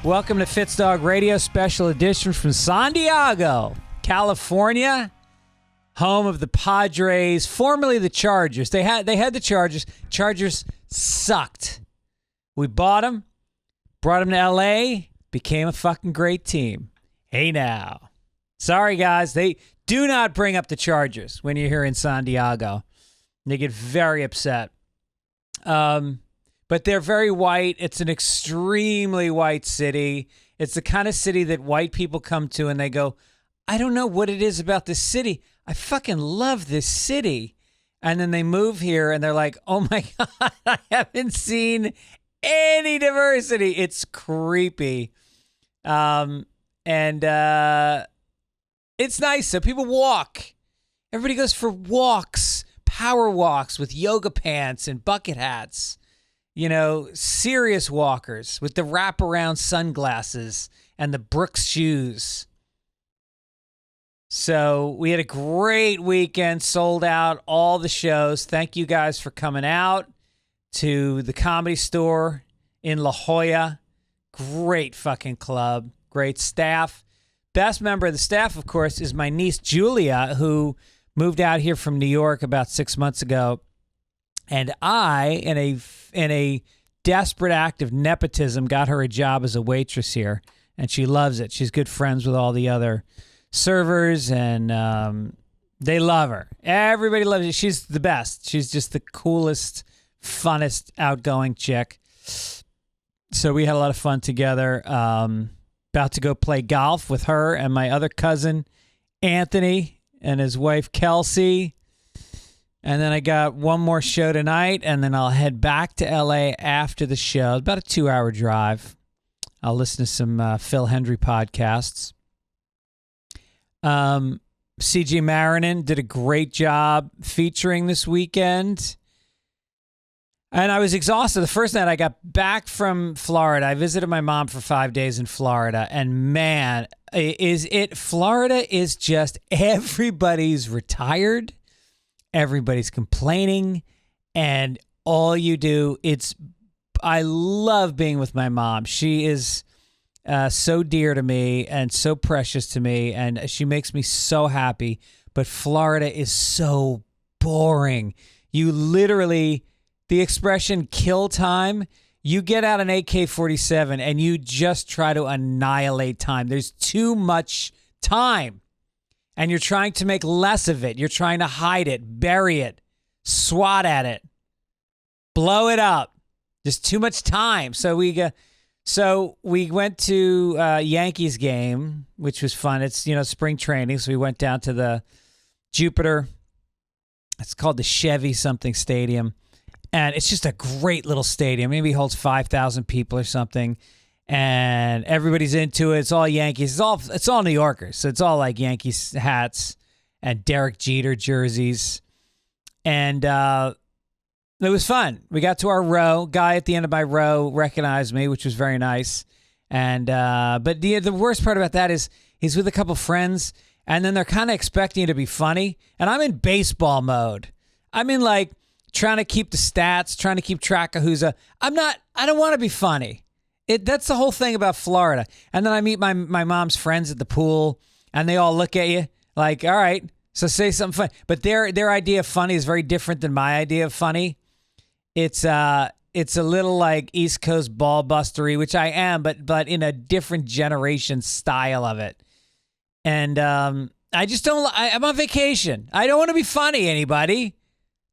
Welcome to Fitzdog Radio Special Edition from San Diego, California, home of the Padres, formerly the Chargers. They had the Chargers. Chargers sucked. We bought them, brought them to L.A., became a fucking great team. Hey now. Sorry, guys. They do not bring up the Chargers when you're here in San Diego. They get very upset. But they're very white. It's an extremely white city. It's the kind of city that white people come to and they go, I don't know what it is about this city. I fucking love this city. And then they move here and they're like, oh my God, I haven't seen any diversity. It's creepy. And it's nice. So people walk. Everybody goes for walks, power walks with yoga pants and bucket hats. You know, serious walkers with the wraparound sunglasses and the Brooks shoes. So we had a great weekend, sold out all the shows. Thank you guys for coming out to the Comedy Store in La Jolla. Great fucking club, great staff. Best member of the staff, of course, is my niece Julia, who moved out here from New York about 6 months ago. And I, in a desperate act of nepotism, got her a job as a waitress here, and she loves it. She's good friends with all the other servers, and they love her. Everybody loves her. She's the best. She's just the coolest, funnest, outgoing chick. So we had a lot of fun together. About to go play golf with her and my other cousin, Anthony, and his wife, Kelsey. And then I got one more show tonight, and then I'll head back to L.A. after the show. About a 2-hour drive. I'll listen to some Phil Hendry podcasts. C.G. Marinan did a great job featuring this weekend. And I was exhausted. The first night I got back from Florida, I visited my mom for 5 days in Florida. And man, Florida is just everybody's retired. Everybody's complaining, and all you do, I love being with my mom. She is so dear to me and so precious to me, and she makes me so happy. But Florida is so boring. You literally, the expression kill time, you get out an AK-47 and you just try to annihilate time. There's too much time. And you're trying to make less of it. You're trying to hide it, bury it, swat at it, blow it up. Just too much time. So we went to Yankees game, which was fun. It's, spring training. So we went down to the Jupiter. It's called the Chevy something stadium. And it's just a great little stadium. Maybe it holds 5,000 people or something. And everybody's into it. It's all Yankees. It's all New Yorkers. So it's all like Yankees hats and Derek Jeter jerseys. And it was fun. We got to our row. Guy at the end of my row recognized me, which was very nice. And but the worst part about that is he's with a couple friends, and then they're kind of expecting you to be funny. And I'm in baseball mode. I'm in like trying to keep the stats, trying to keep track of who's I don't want to be funny. That's the whole thing about Florida. And then I meet my mom's friends at the pool, and they all look at you like, all right, so say something funny. But their idea of funny is very different than my idea of funny. It's a little like East Coast ball bustery, which I am, but in a different generation style of it. And I just don't. I'm on vacation. I don't want to be funny, anybody.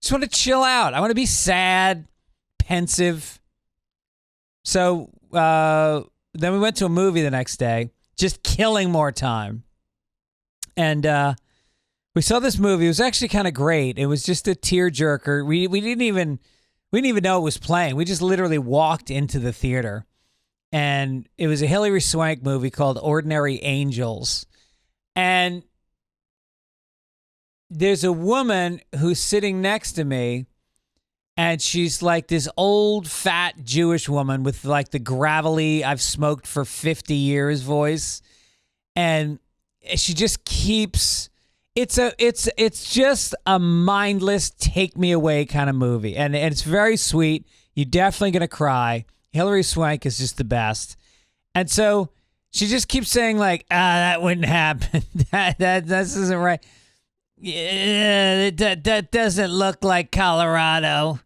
Just want to chill out. I want to be sad, pensive. So then we went to a movie the next day, just killing more time. And we saw this movie. It was actually kind of great. It was just a tearjerker. We didn't even know it was playing. We just literally walked into the theater. And it was a Hilary Swank movie called Ordinary Angels. And there's a woman who's sitting next to me, and she's like this old, fat Jewish woman with like the gravelly, I've smoked for 50 years voice. And she just keeps, it's just a mindless, take me away kind of movie. And it's very sweet. You're definitely going to cry. Hilary Swank is just the best. And so she just keeps saying like, that wouldn't happen. This isn't right. Yeah, that doesn't look like Colorado.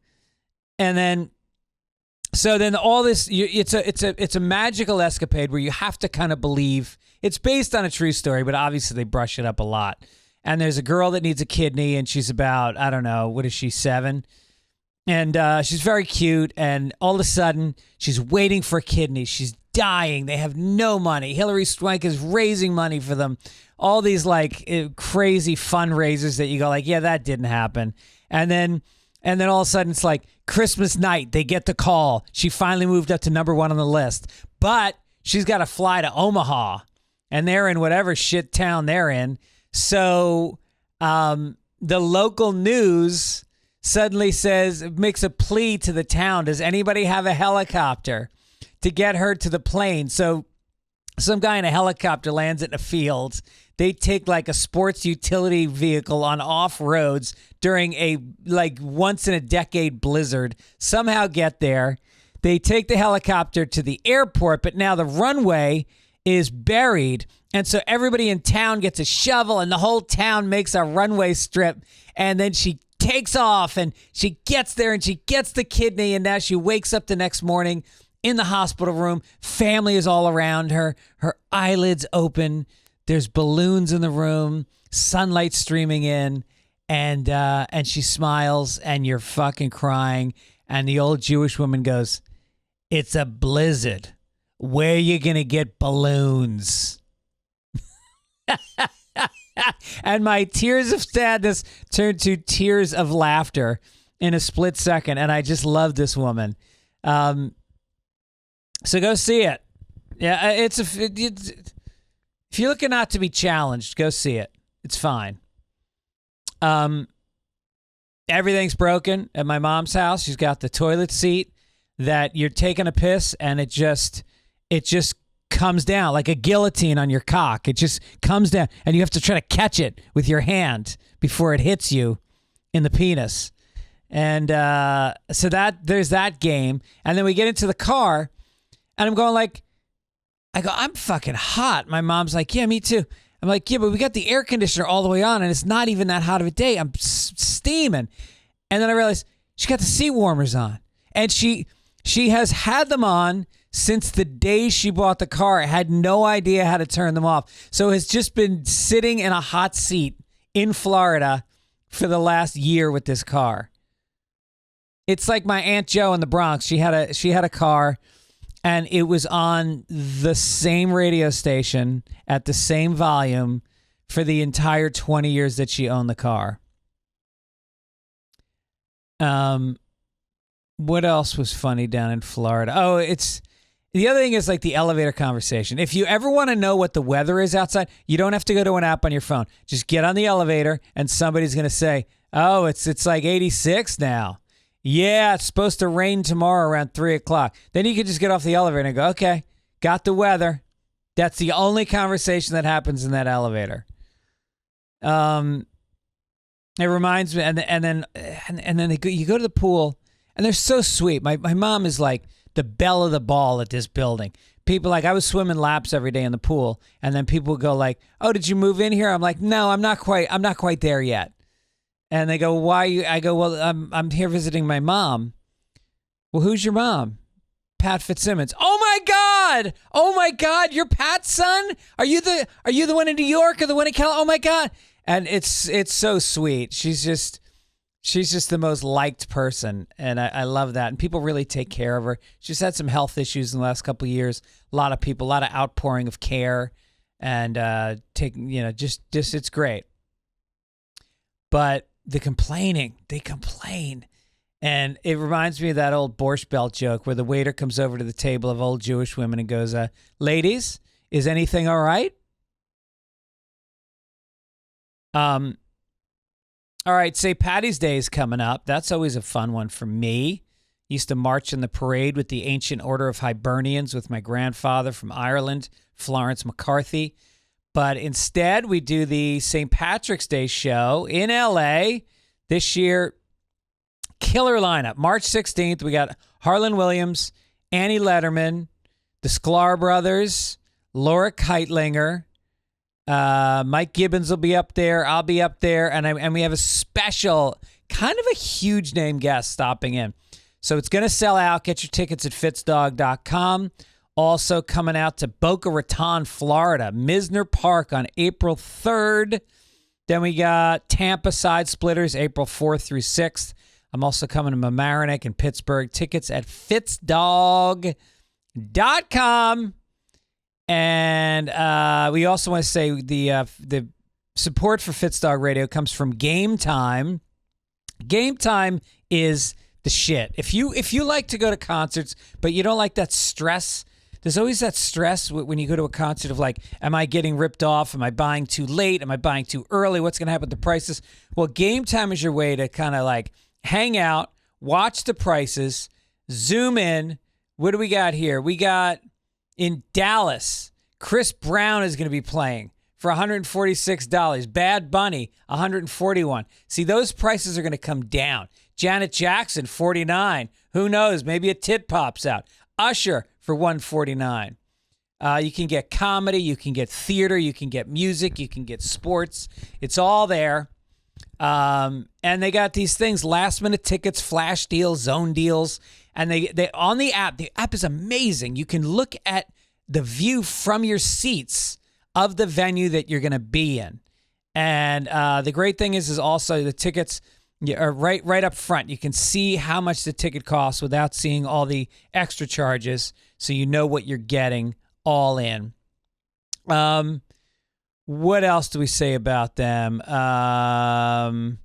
And then, so then all this, it's a magical escapade where you have to kind of believe it's based on a true story, but obviously they brush it up a lot. And there's a girl that needs a kidney, and she's about, I don't know, what is she, 7? And she's very cute, and all of a sudden, she's waiting for a kidney. She's dying. They have no money. Hillary Swank is raising money for them. All these, like, crazy fundraisers that you go, like, yeah, that didn't happen. And then all of a sudden, it's like Christmas night. They get the call. She finally moved up to number 1 on the list. But she's got to fly to Omaha, and they're in whatever shit town they're in. So the local news suddenly makes a plea to the town. Does anybody have a helicopter to get her to the plane? So some guy in a helicopter lands it in a field. They take like a sports utility vehicle on off roads during a like once in a decade blizzard, somehow get there. They take the helicopter to the airport, but now the runway is buried. And so everybody in town gets a shovel and the whole town makes a runway strip. And then she takes off and she gets there and she gets the kidney. And now she wakes up the next morning in the hospital room. Family is all around her. Her eyelids open. There's balloons in the room, sunlight streaming in. And she smiles and you're fucking crying. And the old Jewish woman goes, "It's a blizzard. Where are you going to get balloons?" And my tears of sadness turned to tears of laughter in a split second. And I just love this woman. So go see it. Yeah, if you're looking not to be challenged, go see it. It's fine. Everything's broken at my mom's house. She's got the toilet seat that you're taking a piss and it just comes down like a guillotine on your cock. It just comes down and you have to try to catch it with your hand before it hits you in the penis. And so there's that game. And then we get into the car and I'm going like, I'm fucking hot. My mom's like, yeah, me too. I'm like, yeah, but we got the air conditioner all the way on and it's not even that hot of a day. I'm steaming. And then I realized she got the seat warmers on. And she has had them on since the day she bought the car. Had no idea how to turn them off. So has just been sitting in a hot seat in Florida for the last year with this car. It's like my Aunt Jo in the Bronx. She had a car and it was on the same radio station at the same volume for the entire 20 years that she owned the car. What else was funny down in Florida? Oh, the other thing is like the elevator conversation. If you ever want to know what the weather is outside, you don't have to go to an app on your phone. Just get on the elevator and somebody's going to say, "Oh, it's like 86 now. Yeah, it's supposed to rain tomorrow around 3 o'clock. Then you can just get off the elevator and go, "Okay, got the weather." That's the only conversation that happens in that elevator. It reminds me, and then you go to the pool, and they're so sweet. My mom is like the belle of the ball at this building. People like, I was swimming laps every day in the pool, and then people would go like, "Oh, did you move in here?" I'm like, "No, I'm not quite there yet." And they go, "Why?" I go, "Well, I'm here visiting my mom." "Well, who's your mom?" "Pat Fitzsimmons." "Oh my God, you're Pat's son? Are you the one in New York or the one in California?" "Oh my God." And it's so sweet. She's just the most liked person, and I love that. And people really take care of her. She's had some health issues in the last couple of years. A lot of outpouring of care, and it's great. But they complain, and it reminds me of that old Borscht Belt joke where the waiter comes over to the table of old Jewish women and goes, "Ladies, is anything all right?" All right, St. Patty's Day is coming up. That's always a fun one for me. Used to march in the parade with the Ancient Order of Hibernians with my grandfather from Ireland, Florence McCarthy. But instead, we do the St. Patrick's Day show in L.A. this year. Killer lineup. March 16th, we got Harland Williams, Annie Letterman, the the Sklar brothers, Laura Keitlinger, Mike Gibbons will be up there. I'll be up there. And we have a special, kind of a huge name guest stopping in. So it's going to sell out. Get your tickets at fitzdog.com. Also coming out to Boca Raton, Florida, Misner Park on April 3rd. Then we got Tampa Side Splitters, April 4th through 6th. I'm also coming to Mamaroneck in Pittsburgh. Tickets at fitzdog.com. And we also want to say the support for Fitzdog Radio comes from Game Time. Game Time is the shit. If you like to go to concerts, but you don't like that stress, there's always that stress when you go to a concert of like, am I getting ripped off? Am I buying too late? Am I buying too early? What's going to happen with the prices? Well, Game Time is your way to kind of like hang out, watch the prices, zoom in. What do we got here? We got in Dallas, Chris Brown is going to be playing for $146. Bad Bunny, $141. See, those prices are going to come down. Janet Jackson, $49. Who knows? Maybe a tit pops out. Usher for $149. You can get comedy, you can get theater, you can get music, you can get sports. It's all there. And they got these things, last minute tickets, flash deals, zone deals. And they on the app is amazing. You can look at the view from your seats of the venue that you're going to be in. And the great thing is also the tickets are right up front. You can see how much the ticket costs without seeing all the extra charges, so you know what you're getting all in. What else do we say about them? And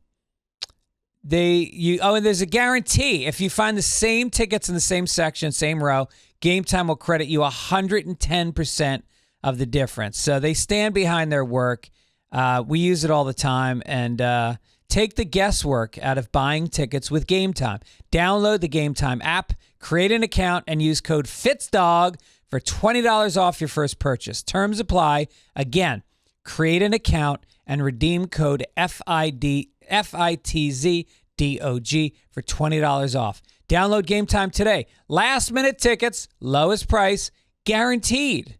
there's a guarantee. If you find the same tickets in the same section, same row, Game Time will credit you 110% of the difference. So they stand behind their work. We use it all the time, and take the guesswork out of buying tickets with Game Time. Download the Game Time app, create an account, and use code FITZDOG for $20 off your first purchase. Terms apply. Again, create an account and redeem code FITZDOG for $20 off. Download Game Time today. Last minute tickets, lowest price, guaranteed.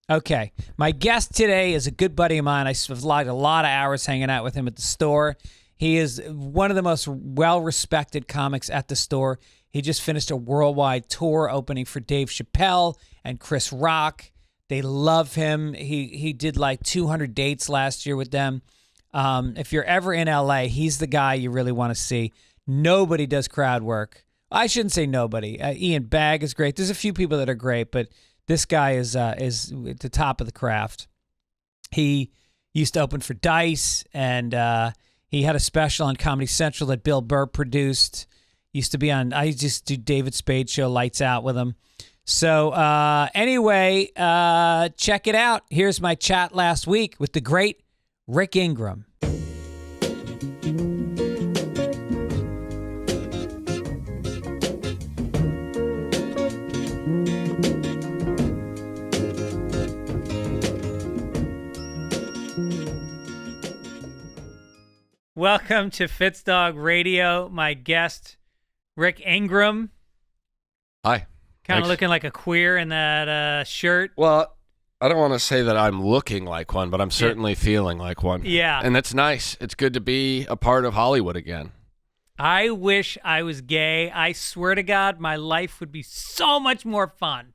Okay, my guest today is a good buddy of mine. I've logged a lot of hours hanging out with him at the store. He is one of the most well-respected comics at the store. He just finished a worldwide tour opening for Dave Chappelle and Chris Rock. They love him. He did like 200 dates last year with them. If you're ever in LA, he's the guy you really want to see. Nobody does crowd work. I shouldn't say nobody. Ian Bagg is great. There's a few people that are great, but this guy is at the top of the craft. He used to open for Dice, and he had a special on Comedy Central that Bill Burr produced. Used to be on, I just do David Spade's show, Lights Out, with him. So anyway, check it out. Here's my chat last week with the great Rick Ingram. Welcome to Fitzdog Radio. My guest, Rick Ingram. Hi. Kind of looking like a queer in that shirt. Well, I don't want to say that I'm looking like one, but I'm certainly feeling like one. Yeah. And it's nice. It's good to be a part of Hollywood again. I wish I was gay. I swear to God, my life would be so much more fun.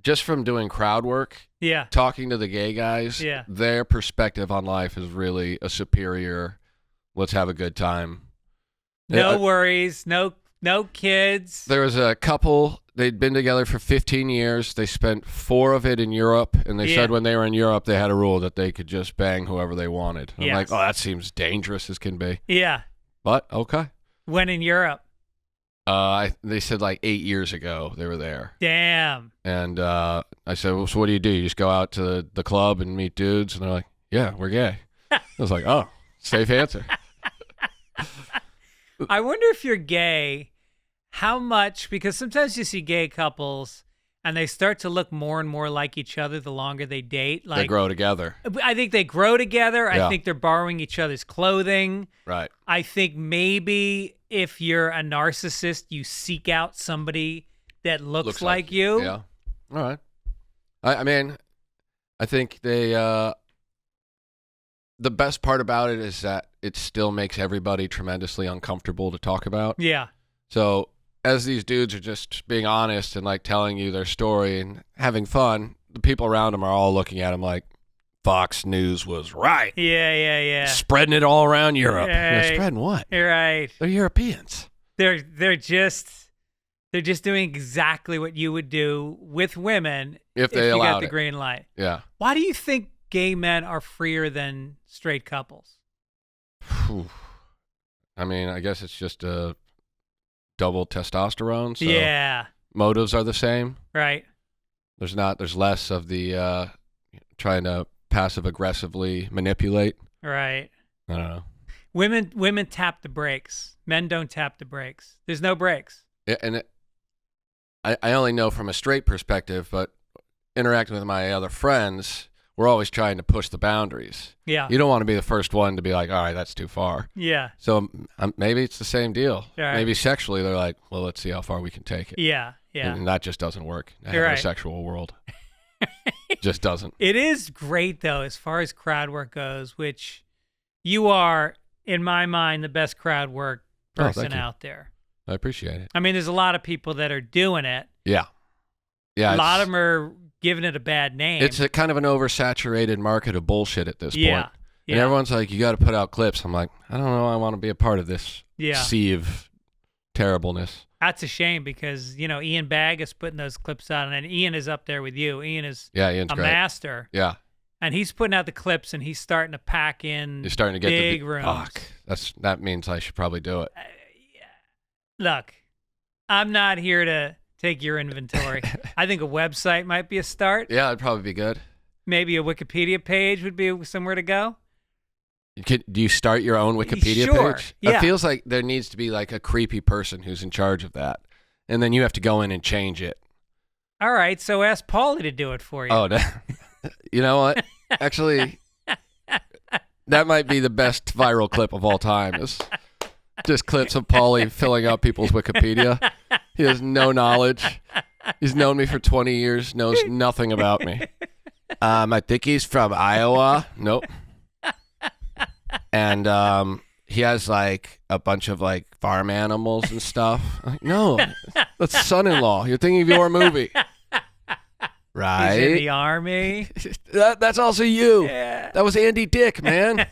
Just from doing crowd work, talking to the gay guys, their perspective on life is really a superior, let's have a good time. No worries, no kids. There was a couple, they'd been together for 15 years. They spent 4 of it in Europe, and they said when they were in Europe, they had a rule that they could just bang whoever they wanted. I'm like, oh, that seems dangerous as can be. Yeah. But, okay. When in Europe? They said like 8 years ago they were there. Damn. And I said, well, so what do? You just go out to the club and meet dudes? And they're like, yeah, we're gay. I was like, oh, safe answer. I wonder if you're gay, how much, because sometimes you see gay couples and they start to look more and more like each other the longer they date. Like, they grow together. I think they grow together. I think they're borrowing each other's clothing. Right. I think maybe if you're a narcissist, you seek out somebody that looks like you. Yeah. All right. I mean, I think the best part about it is that it still makes everybody tremendously uncomfortable to talk about. Yeah. So as these dudes are just being honest and like telling you their story and having fun, the people around them are all looking at them like, Fox News was right. Yeah. Spreading it all around Europe. Right. Spreading what? You're right. They're Europeans. They're just doing exactly what you would do with women if you allowed got the green light. Yeah. Why do you think gay men are freer than straight couples? I mean, I guess it's just a double testosterone. So yeah. Motives are the same. Right. There's less of the trying to passive aggressively manipulate. Right. I don't know. Women tap the brakes. Men don't tap the brakes. There's no brakes. Yeah, and I only know from a straight perspective, but interacting with my other friends, we're always trying to push the boundaries. Yeah. You don't want to be the first one to be like, all right, that's too far. Yeah. So maybe it's the same deal. Right. Maybe sexually they're like, well, let's see how far we can take it. Yeah. And that just doesn't work in a You're right. heterosexual world. Just doesn't. It is great, though, as far as crowd work goes, which you are, in my mind, the best crowd work person out there. I appreciate it. I mean, there's a lot of people that are doing it. Yeah. A lot of them are giving it a bad name. It's a kind of an oversaturated market of bullshit at this point. Yeah. And everyone's like, you got to put out clips. I'm like, I don't know. I want to be a part of this sea of terribleness. That's a shame because, Ian Bagg is putting those clips out, and then Ian is up there with you. Ian is Ian's a great. master. Yeah. And he's putting out the clips, and he's starting to pack in He's starting to get big rooms. Fuck. That means I should probably do it. Look, I'm not here to take your inventory. I think a website might be a start. Yeah, it'd probably be good. Maybe a Wikipedia page would be somewhere to go. Do you start your own Wikipedia page? Yeah. It feels like there needs to be like a creepy person who's in charge of that. And then you have to go in and change it. All right, so ask Paulie to do it for you. Oh, you know what? Actually, that might be the best viral clip of all time. Is just clips of Paulie filling out people's Wikipedia. He has no knowledge. He's known me for 20 years, knows nothing about me. I think he's from Iowa. Nope. And he has like a bunch of like farm animals and stuff. Like, no, that's son-in-law. You're thinking of your movie. Right? He's in the army. That's also you. Yeah. That was Andy Dick, man.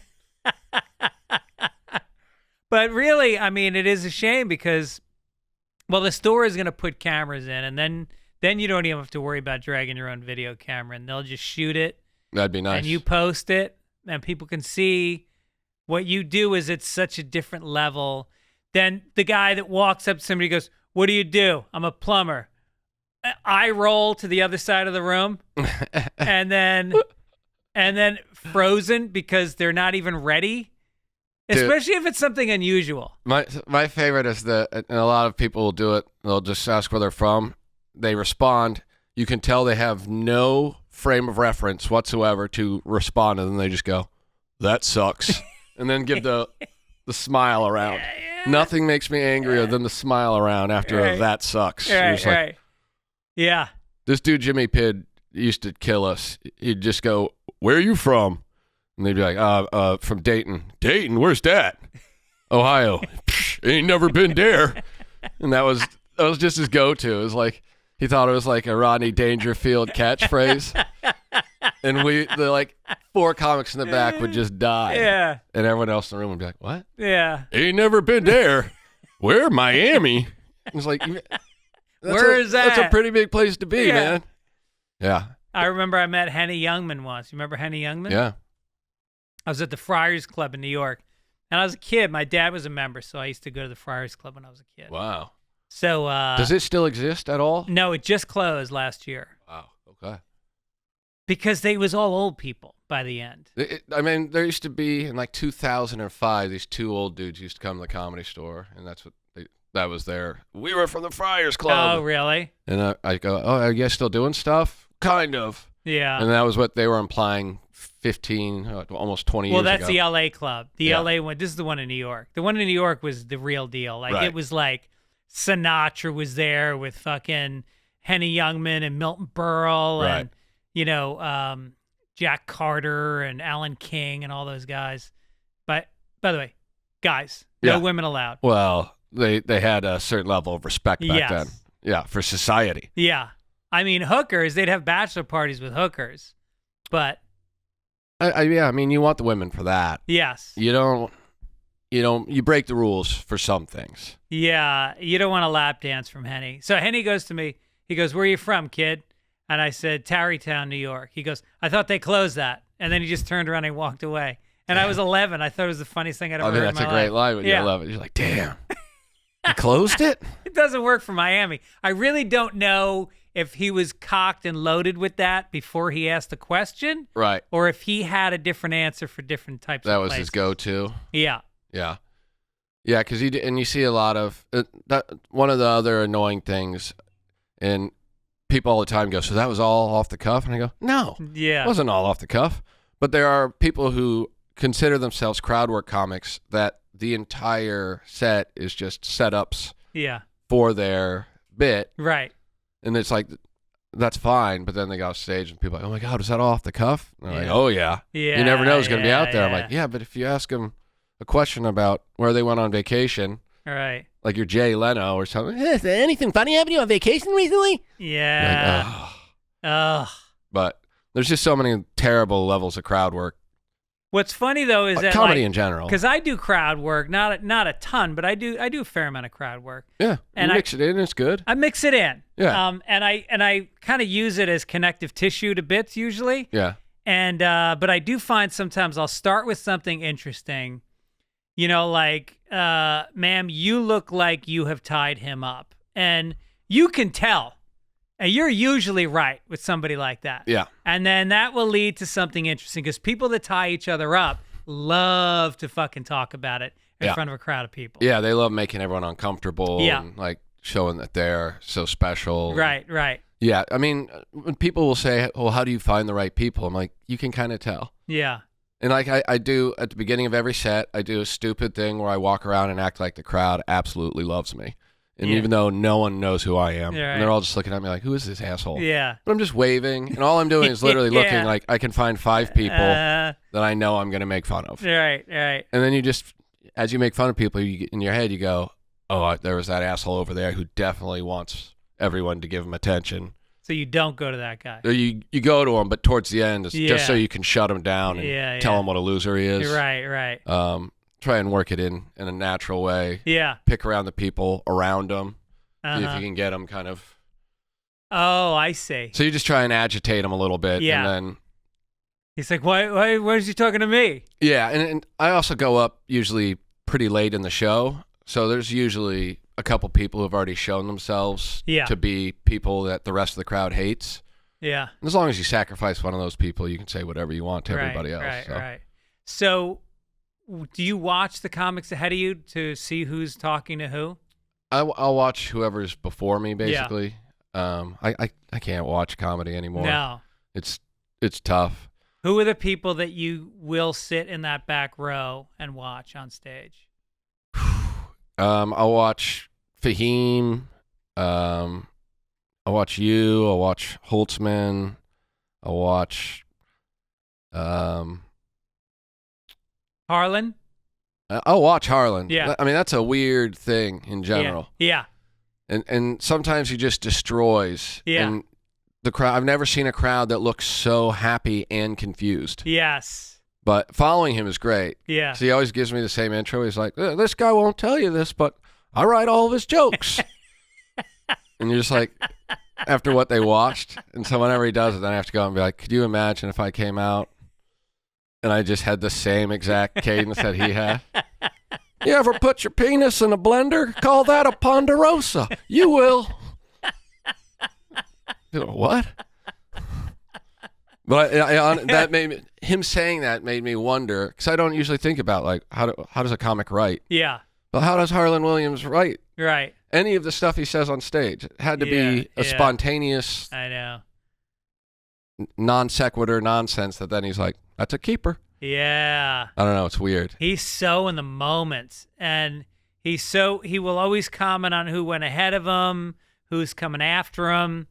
But really, I mean, it is a shame because, well, the store is going to put cameras in, and then you don't even have to worry about dragging your own video camera, and they'll just shoot it. That'd be nice. And you post it, and people can see what you do is it's such a different level than the guy that walks up to somebody and goes, what do you do? I'm a plumber. I roll to the other side of the room and then frozen because they're not even ready. Dude, especially if it's something unusual. My favorite is and a lot of people will do it. They'll just ask where they're from. They respond. You can tell they have no frame of reference whatsoever to respond, and then they just go, that sucks. And then give the smile around. Yeah. Nothing makes me angrier than the smile around after a that sucks. Right. Yeah. This dude, Jimmy Pidd, used to kill us. He'd just go, where are you from? And they'd be like, from Dayton. Dayton? Where's that? Ohio. Ain't never been there. And that was just his go-to. It was like, he thought it was like a Rodney Dangerfield catchphrase. And the like 4 comics in the back would just die. Yeah. And everyone else in the room would be like, what? Yeah. Ain't never been there. Where? Miami? It's like, where is that? That's a pretty big place to be, man. Yeah. I remember I met Henny Youngman once. You remember Henny Youngman? Yeah. I was at the Friars Club in New York. And I was a kid. My dad was a member, so I used to go to the Friars Club when I was a kid. Wow. So does it still exist at all? No, it just closed last year. Wow. Okay. Because they was all old people by the end. I mean, there used to be in like 2005, these 2 old dudes used to come to the Comedy Store, and that was we were from the Friars Club. Oh, really? And I go, oh, are you guys still doing stuff? Kind of. Yeah. And that was what they were implying almost 20 years ago. Well, that's the LA club. The LA one, this is the one in New York. The one in New York was the real deal. Like It was like Sinatra was there with fucking Henny Youngman and Milton Berle. Right. And Jack Carter and Alan King and all those guys. But by the way, guys, no women allowed. Well, they had a certain level of respect back then. Yeah, for society. Yeah. I mean, hookers, they'd have bachelor parties with hookers. But I mean, you want the women for that. Yes. You break the rules for some things. Yeah, you don't want a lap dance from Henny. So Henny goes to me, he goes, "Where are you from, kid?" And I said, "Tarrytown, New York." He goes, "I thought they closed that." And then he just turned around and walked away. And I was 11. I thought it was the funniest thing I'd ever heard in my life. That's a great line when you're 11. You're like, damn. You closed it? It doesn't work for Miami. I really don't know if he was cocked and loaded with that before he asked the question. Right. Or if he had a different answer for different types of places. That was places. his go-to? Yeah. Yeah. Yeah, because you see a lot of that. One of the other annoying things, and people all the time go, "So that was all off the cuff?" And I go, "No, it wasn't all off the cuff." But there are people who consider themselves crowd work comics that the entire set is just setups for their bit. Right. And it's like, that's fine. But then they go off stage and people are like, "Oh my God, was that all off the cuff?" And they're like, "Oh yeah." You never know who's going to be out there. I'm like, yeah, but if you ask them a question about where they went on vacation, right? Like you're Jay Leno or something. Is there anything funny happened to you on vacation recently? Yeah. Like, ugh. But there's just so many terrible levels of crowd work. What's funny though is that comedy in general, because I do crowd work, not a ton, but I do a fair amount of crowd work. Yeah, and you mix it in, it's good. I mix it in. Yeah. And I kind of use it as connective tissue to bits usually. Yeah. And but I do find sometimes I'll start with something interesting, like, "Ma'am, you look like you have tied him up," and you can tell. And you're usually right with somebody like that. Yeah. And then that will lead to something interesting because people that tie each other up love to fucking talk about it in front of a crowd of people. Yeah, they love making everyone uncomfortable and like showing that they're so special. Right, right. Yeah, I mean, when people will say, "Well, how do you find the right people?" I'm like, you can kind of tell. Yeah. And like I do at the beginning of every set, I do a stupid thing where I walk around and act like the crowd absolutely loves me. And even though no one knows who I am, and they're all just looking at me like, "Who is this asshole?" Yeah. But I'm just waving, and all I'm doing is literally looking like I can find 5 people that I know I'm going to make fun of. Right, right. And then you just, as you make fun of people, in your head you go, "Oh, there was that asshole over there who definitely wants everyone to give him attention." So you don't go to that guy. Or you go to him, but towards the end, it's just so you can shut him down and tell him what a loser he is. Right, right. Try and work it in a natural way. Yeah. Pick around the people around him. See if you can get them kind of. Oh, I see. So you just try and agitate them a little bit. Yeah. And then. He's like, why is he talking to me? Yeah. And I also go up usually pretty late in the show. So there's usually a couple people who've already shown themselves to be people that the rest of the crowd hates. Yeah. And as long as you sacrifice one of those people, you can say whatever you want to everybody else. Right, right. So do you watch the comics ahead of you to see who's talking to who? I'll watch whoever's before me, basically. Yeah. I can't watch comedy anymore. No. It's tough. Who are the people that you will sit in that back row and watch on stage? I'll watch Fahim. I'll watch you. I'll watch Holtzman. I'll watch Harland. I'll watch Harland. Yeah. I mean, that's a weird thing in general. Yeah. And sometimes he just destroys. Yeah. And the crowd. I've never seen a crowd that looks so happy and confused. Yes. But following him is great. Yeah. So he always gives me the same intro. He's like, "This guy won't tell you this, but I write all of his jokes." And you're just like, after what they watched. And so whenever he does it, then I have to go and be like, "Could you imagine if I came out and I just had the same exact cadence that he had?" "You ever put your penis in a blender? Call that a ponderosa. You will." What? But that made me, him saying that made me wonder, because I don't usually think about like how does a comic write? Yeah. But how does Harland Williams write? Right. Any of the stuff he says on stage, it had to be a spontaneous, I know, non sequitur nonsense that then he's like, "That's a keeper." Yeah. I don't know. It's weird. He's so in the moment, and he will always comment on who went ahead of him, who's coming after him.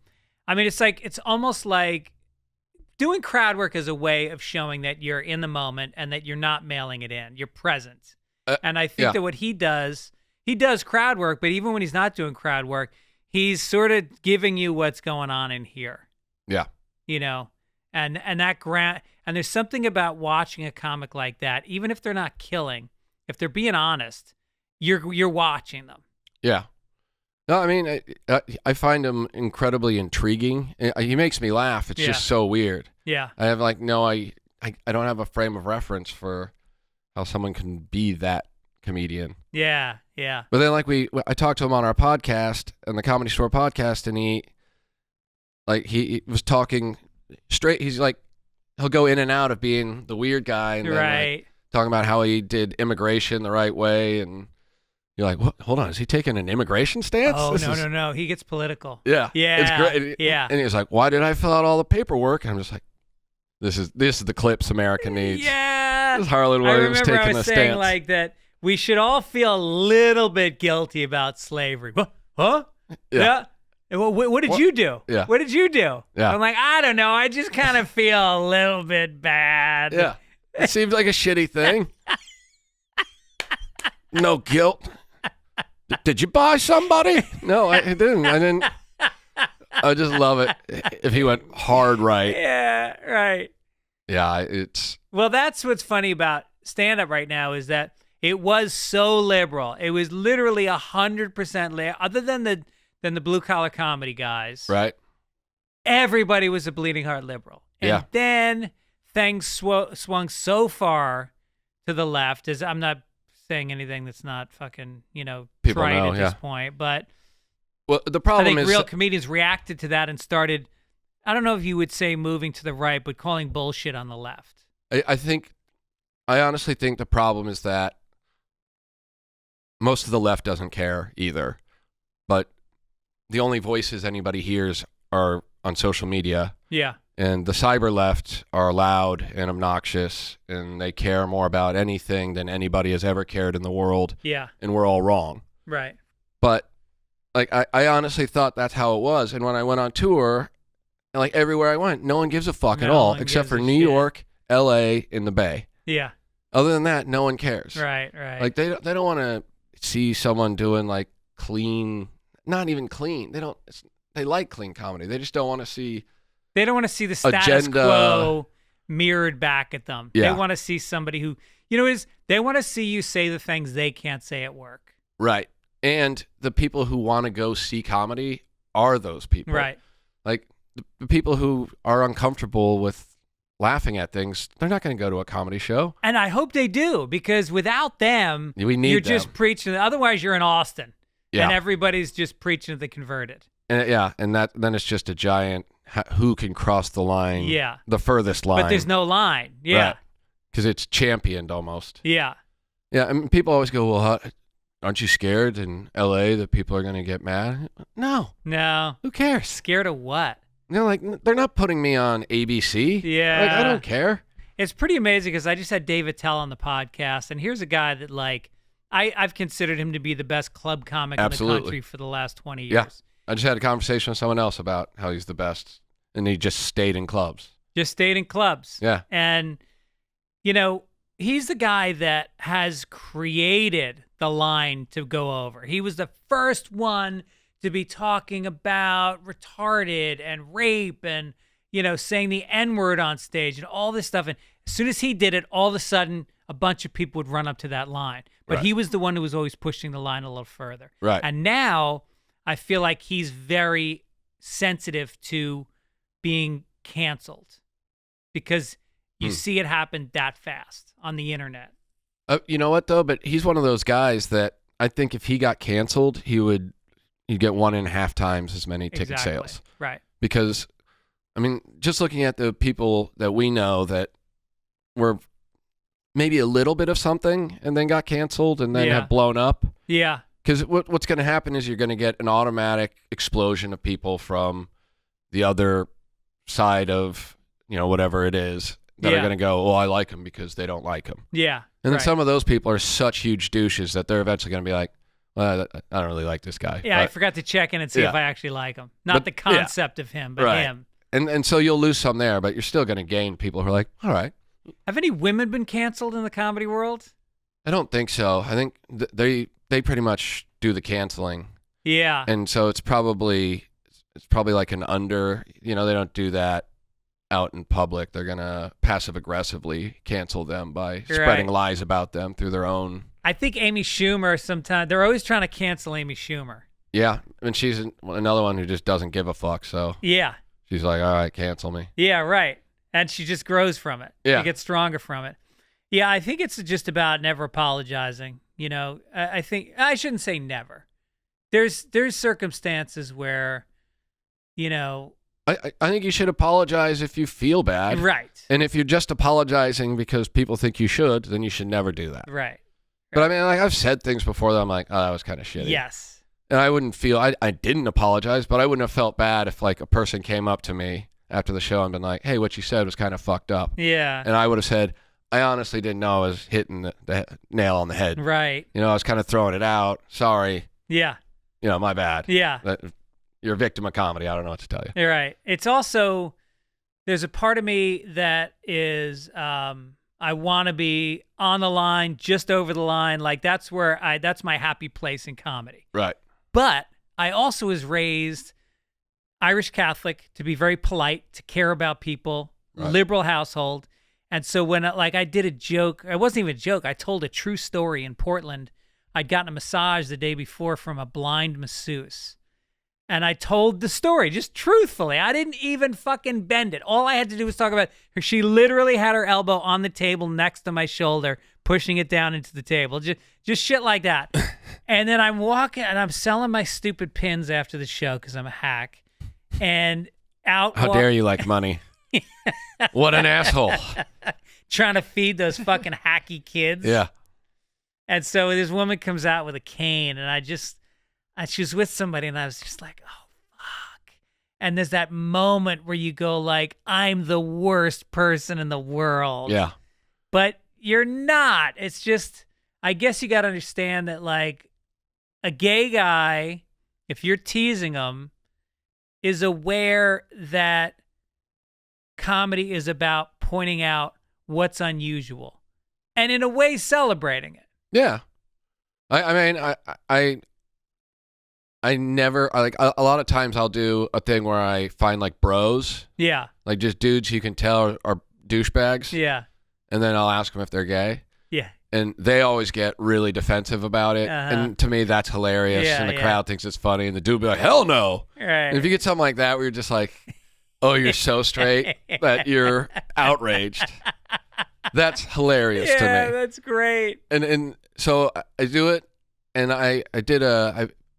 I mean, it's almost like doing crowd work is a way of showing that you're in the moment and that you're not mailing it in. You're present. And I think that what he does crowd work, but even when he's not doing crowd work, he's sort of giving you what's going on in here. Yeah. You know, and there's something about watching a comic like that, even if they're not killing, if they're being honest, you're watching them. Yeah. No, I mean, I find him incredibly intriguing. He makes me laugh. It's just so weird. Yeah. I have I don't have a frame of reference for how someone can be that comedian. Yeah, yeah. But then I talked to him on our podcast, on the Comedy Store podcast, and he was talking straight. He's like, he'll go in and out of being the weird guy, and then talking about how he did immigration the right way, and you're like, what? Hold on, is he taking an immigration stance? Oh, no. He gets political. Yeah. Yeah. It's great. Yeah. And he was like, why did I fill out all the paperwork? And I'm just like, this is the clips America needs. Yeah. This is Harland Williams taking a stance. I was saying like that we should all feel a little bit guilty about slavery. Huh? Yeah. What did you do? Yeah. What did you do? Yeah. I'm like, I don't know. I just kind of feel a little bit bad. Yeah. It seems like a shitty thing. No guilt. Did you buy somebody? No, I didn't. I just love it if he went hard right. Yeah, right. Yeah, Well, that's what's funny about stand-up right now is that it was so liberal. It was literally 100% liberal. Other than the blue-collar comedy guys. Right. Everybody was a bleeding heart liberal. And then things swung so far to the left, as I'm not saying anything that's not fucking, people trite know, at this point, but the problem I think is real comedians reacted to that and started, I don't know if you would say moving to the right, but calling bullshit on the left. I honestly think the problem is that most of the left doesn't care either, but the only voices anybody hears are on social media. Yeah. And the cyber left are loud and obnoxious, and they care more about anything than anybody has ever cared in the world. Yeah. And we're all wrong. Right. But I honestly thought that's how it was. And when I went on tour, everywhere I went, no one gives a fuck at all, except for New York, LA, and the Bay. Yeah. Other than that, no one cares. Right. They don't want to see someone doing clean, not even clean. They like clean comedy. They just don't want to see. They don't want to see the status quo mirrored back at them. Yeah. They want to see somebody who, they want to see you say the things they can't say at work. Right. And the people who want to go see comedy are those people. Right. The people who are uncomfortable with laughing at things, they're not going to go to a comedy show. And I hope they do, because without them, you're them. Just preaching. Otherwise, you're in Austin. Yeah. And everybody's just preaching to the converted. And then it's just a giant who can cross the line. Yeah. The furthest line. But there's no line. Yeah. Because it's championed almost. Yeah. Yeah. I mean, people always go, well, aren't you scared in LA that people are going to get mad? No. Who cares? Scared of what? They're not putting me on ABC. Yeah. I don't care. It's pretty amazing because I just had Dave Attell on the podcast, and here's a guy that I've considered him to be the best club comic in the country for the last 20 years. Yeah. I just had a conversation with someone else about how he's the best, and he just stayed in clubs. Yeah. And, he's the guy that has created the line to go over. He was the first one to be talking about retarded and rape and, saying the N-word on stage and all this stuff. And as soon as he did it, all of a sudden, a bunch of people would run up to that line. But he was the one who was always pushing the line a little further. Right. And now I feel like he's very sensitive to being canceled because you see it happen that fast on the internet. You know what, though? But he's one of those guys that I think if he got canceled, he'd get 1.5 times as many ticket sales. Right. Because, I mean, just looking at the people that we know that were maybe a little bit of something and then got canceled and then have blown up. Yeah. Because what's going to happen is you're going to get an automatic explosion of people from the other side of, whatever it is that are going to go, oh, I like him because they don't like him. Yeah. And then some of those people are such huge douches that they're eventually going to be like, well, I don't really like this guy. Yeah, I forgot to check in and see if I actually like him. Not the concept of him, but him. And so you'll lose some there, but you're still going to gain people who are like, all right. Have any women been canceled in the comedy world? I don't think so. I think they pretty much do the canceling. Yeah. And so it's probably like an under, they don't do that out in public. They're going to passive aggressively cancel them by spreading lies about them through their own. I think Amy Schumer sometimes, they're always trying to cancel Amy Schumer. Yeah. And she's another one who just doesn't give a fuck. So yeah. She's like, all right, cancel me. Yeah, right. And she just grows from it. Yeah. She gets stronger from it. Yeah, I think it's just about never apologizing. I think, I shouldn't say never. There's circumstances where, I think you should apologize if you feel bad. Right. And if you're just apologizing because people think you should, then you should never do that. Right. But I mean, like, I've said things before that I'm like, oh, that was kind of shitty. Yes. And I wouldn't feel, I didn't apologize, but I wouldn't have felt bad if like a person came up to me after the show and been like, hey, what you said was kind of fucked up. Yeah. And I would have said, I honestly didn't know I was hitting the nail on the head. Right. I was kind of throwing it out. Sorry. Yeah. My bad. Yeah. You're a victim of comedy. I don't know what to tell you. You're right. It's also, there's a part of me that is, I want to be on the line, just over the line. Like that's my happy place in comedy. Right. But I also was raised Irish Catholic, to be very polite, to care about people, liberal household. And so when I did a joke, it wasn't even a joke. I told a true story in Portland. I'd gotten a massage the day before from a blind masseuse. And I told the story just truthfully. I didn't even fucking bend it. All I had to do was talk about her. She literally had her elbow on the table next to my shoulder, pushing it down into the table. Just shit like that. And then I'm walking and I'm selling my stupid pins after the show because I'm a hack. And out. How dare you like money? What an asshole. Trying to feed those fucking hacky kids. Yeah. And so this woman comes out with a cane and she was with somebody and I was just like, oh, fuck. And there's that moment where you go like, I'm the worst person in the world. Yeah. But you're not. It's just, I guess you got to understand that like a gay guy, if you're teasing him, is aware that comedy is about pointing out what's unusual and in a way celebrating it. Yeah. I mean, I never, like, a lot of times I'll do a thing where I find like bros. Yeah. Like just dudes you can tell are douchebags. Yeah. And then I'll ask them if they're gay. Yeah. And they always get really defensive about it. And to me, that's hilarious. Yeah, and the crowd thinks it's funny. And the dude will be like, hell no. Right. And if you get something like that where you're just like, oh, you're so straight that you're outraged. That's hilarious to me. Yeah, that's great. And so I do it. And I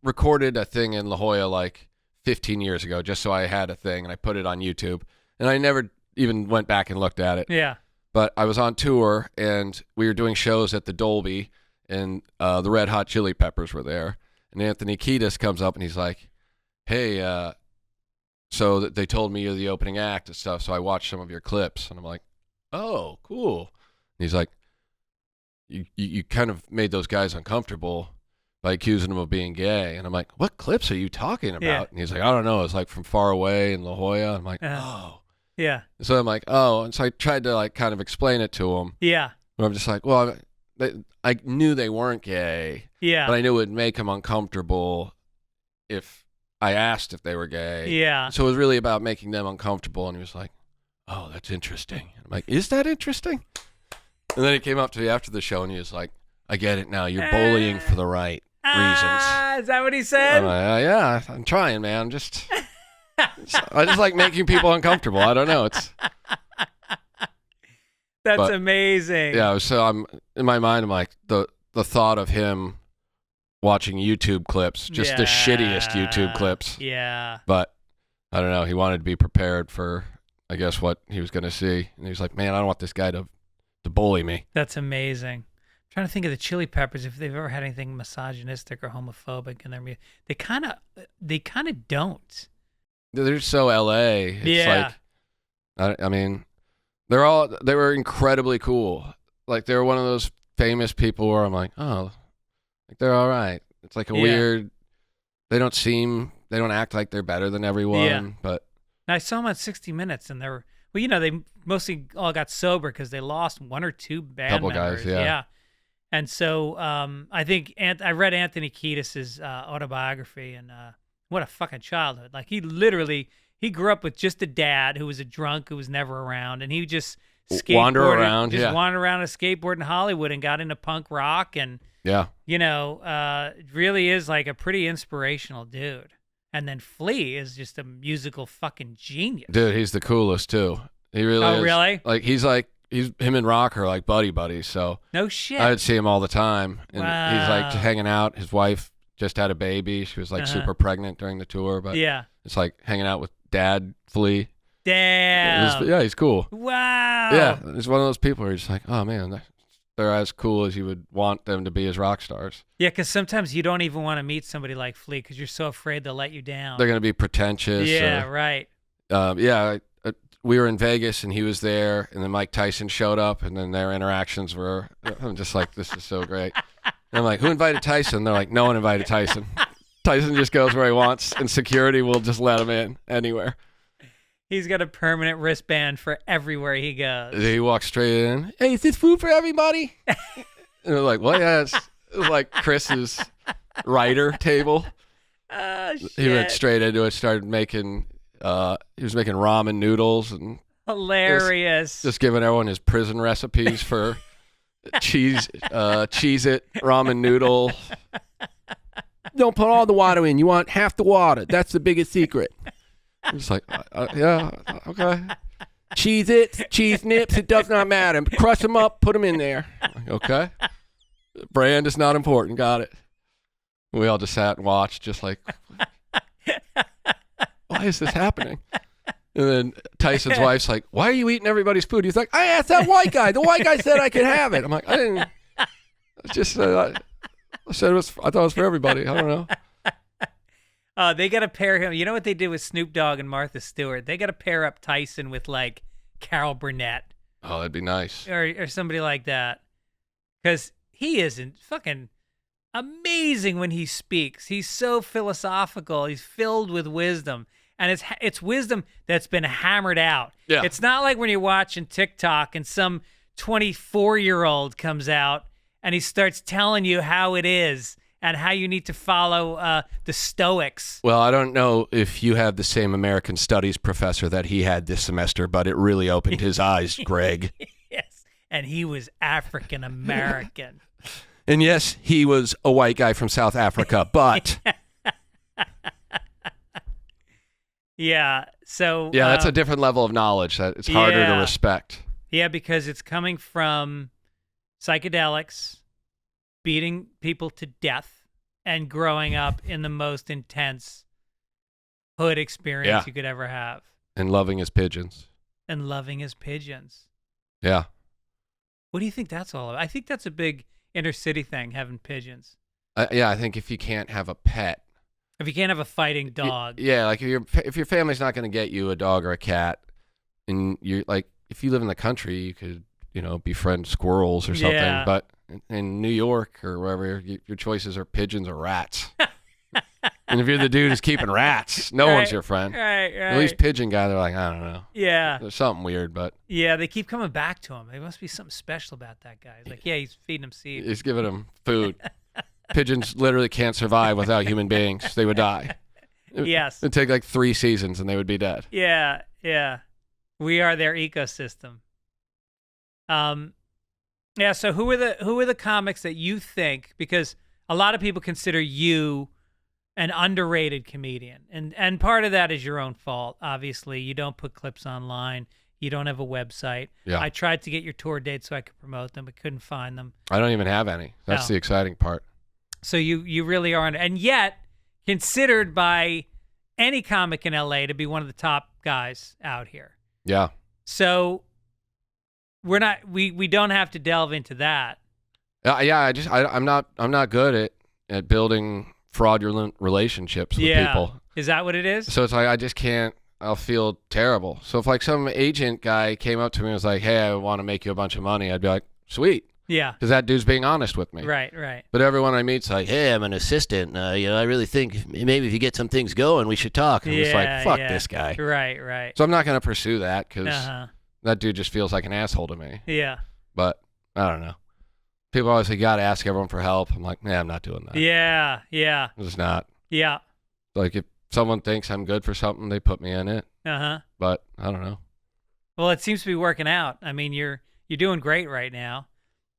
recorded a thing in La Jolla like 15 years ago just so I had a thing. And I put it on YouTube. And I never even went back and looked at it. Yeah. But I was on tour, and we were doing shows at the Dolby, and the Red Hot Chili Peppers were there. And Anthony Kiedis comes up, and he's like, hey, so they told me you're the opening act and stuff, so I watched some of your clips. And I'm like, oh, cool. And he's like, you kind of made those guys uncomfortable by accusing them of being gay. And I'm like, what clips are you talking about? Yeah. And he's like, I don't know. It's like from far away in La Jolla. I'm like, oh. Yeah. So I'm like, oh, and so I tried to like kind of explain it to him. Yeah. But I'm just like, well, I knew they weren't gay. Yeah. But I knew it would make them uncomfortable if I asked if they were gay. Yeah. So it was really about making them uncomfortable. And he was like, oh, that's interesting. And I'm like, is that interesting? And then he came up to me after the show and he was like, I get it now. You're bullying for the right reasons. Is that what he said? I'm like, yeah, I'm trying, man. I just like making people uncomfortable. I don't know. That's amazing. Yeah. So I'm in my mind. I'm like the thought of him watching YouTube clips, just the shittiest YouTube clips. Yeah. But I don't know. He wanted to be prepared for, I guess, what he was going to see, and he was like, "Man, I don't want this guy to bully me." That's amazing. I'm trying to think of the Chili Peppers if they've ever had anything misogynistic or homophobic in their music. They kind of don't. They're so LA. It's like, I mean, they were incredibly cool. Like they were one of those famous people where I'm like, oh, like they're all right. It's like a weird, they don't act like they're better than everyone, but And I saw him on 60 Minutes, and they mostly all got sober because they lost one or two band members. Guys, yeah. And so I think I read Anthony Kiedis' autobiography, and what a fucking childhood. Like, he grew up with just a dad who was a drunk who was never around, and he just wander around a skateboard in Hollywood and got into punk rock, and really is like a pretty inspirational dude. And then Flea is just a musical fucking genius. Dude, he's the coolest too. He really is. Oh, really? Like, him and Rock are like buddies. So no shit. I would see him all the time, and Wow. he's like hanging out. His wife just had a baby. She was like super pregnant during the tour, but it's like hanging out with Dad Flea. Damn. He's cool. Wow. Yeah, he's one of those people where you're just like, oh man, they're as cool as you would want them to be as rock stars. Yeah, because sometimes you don't even want to meet somebody like Flea because you're so afraid they'll let you down. They're going to be pretentious. Yeah, right. We were in Vegas and he was there, and then Mike Tyson showed up, and then their interactions were, I'm just like, this is so great. And I'm like, who invited Tyson? They're like, no one invited Tyson. Tyson just goes where he wants, and security will just let him in anywhere. He's got a permanent wristband for everywhere he goes. He walks straight in. Hey, is this food for everybody? And they're like, well, yeah, it's like Chris's writer table. Oh, shit. He went straight into it, started making, he was making ramen noodles and hilarious. Just giving everyone his prison recipes for Cheez-It ramen noodle. Don't put all the water in. You want half the water. That's the biggest secret. I'm just like, yeah, okay. Cheez-It, cheese nips, it does not matter. Crush them up, put them in there. Like, okay. Brand is not important. Got it. We all just sat and watched, just like, why is this happening? And then Tyson's wife's like, why are you eating everybody's food? He's like, I asked that white guy. The white guy said I could have it. I'm like, I didn't. Just I said I thought it was for everybody. I don't know. They got to pair him. You know what they did with Snoop Dogg and Martha Stewart? They got to pair up Tyson with like Carol Burnett. Oh, that'd be nice. Or somebody like that. Because he isn't fucking amazing when he speaks. He's so philosophical. He's filled with wisdom. And it's wisdom that's been hammered out. Yeah. It's not like when you're watching TikTok and some 24-year-old comes out and he starts telling you how it is and how you need to follow the Stoics. Well, I don't know if you have the same American Studies professor that he had this semester, but it really opened his eyes, Greg. Yes, and he was African American. And yes, he was a white guy from South Africa, but... Yeah, so... Yeah, that's a different level of knowledge that it's harder to respect. Yeah, because it's coming from psychedelics, beating people to death, and growing up in the most intense hood experience you could ever have. And loving his pigeons. And loving his pigeons. Yeah. What do you think that's all about? I think that's a big inner city thing, having pigeons. Yeah, I think if you can't have a pet. If you can't have a fighting dog. Like if your family's not going to get you a dog or a cat, and you're like, if you live in the country, you could, befriend squirrels or something. Yeah. But in New York or wherever, your choices are pigeons or rats. And if you're the dude who's keeping rats, no one's your friend. Right. At least pigeon guy, they're like, I don't know. Yeah. There's something weird, but. Yeah, they keep coming back to him. There must be something special about that guy. He's like, yeah, he's feeding them seeds. He's giving them food. Pigeons literally can't survive without human beings. They would die. Yes. It'd take like 3 seasons and they would be dead. Yeah. We are their ecosystem. Yeah, so who are the comics that you think, because a lot of people consider you an underrated comedian, and part of that is your own fault. Obviously, you don't put clips online. You don't have a website. Yeah. I tried to get your tour dates so I could promote them, but couldn't find them. I don't even have any. That's the exciting part. So you really aren't, and yet considered by any comic in LA to be one of the top guys out here. Yeah. So we don't have to delve into that. Yeah. I'm not good at building fraudulent relationships with people. Is that what it is? So it's like I just can't. I'll feel terrible. So if like some agent guy came up to me and was like, "Hey, I want to make you a bunch of money," I'd be like, "Sweet." Yeah. Because that dude's being honest with me. Right, right. But everyone I meet's like, hey, I'm an assistant. I really think maybe if you get some things going, we should talk. And it's like, fuck this guy. Right, right. So I'm not going to pursue that because that dude just feels like an asshole to me. Yeah. But I don't know. People always say, you got to ask everyone for help. I'm like, I'm not doing that. Yeah, yeah. I'm just not. Yeah. Like, if someone thinks I'm good for something, they put me in it. But I don't know. Well, it seems to be working out. I mean, you're doing great right now.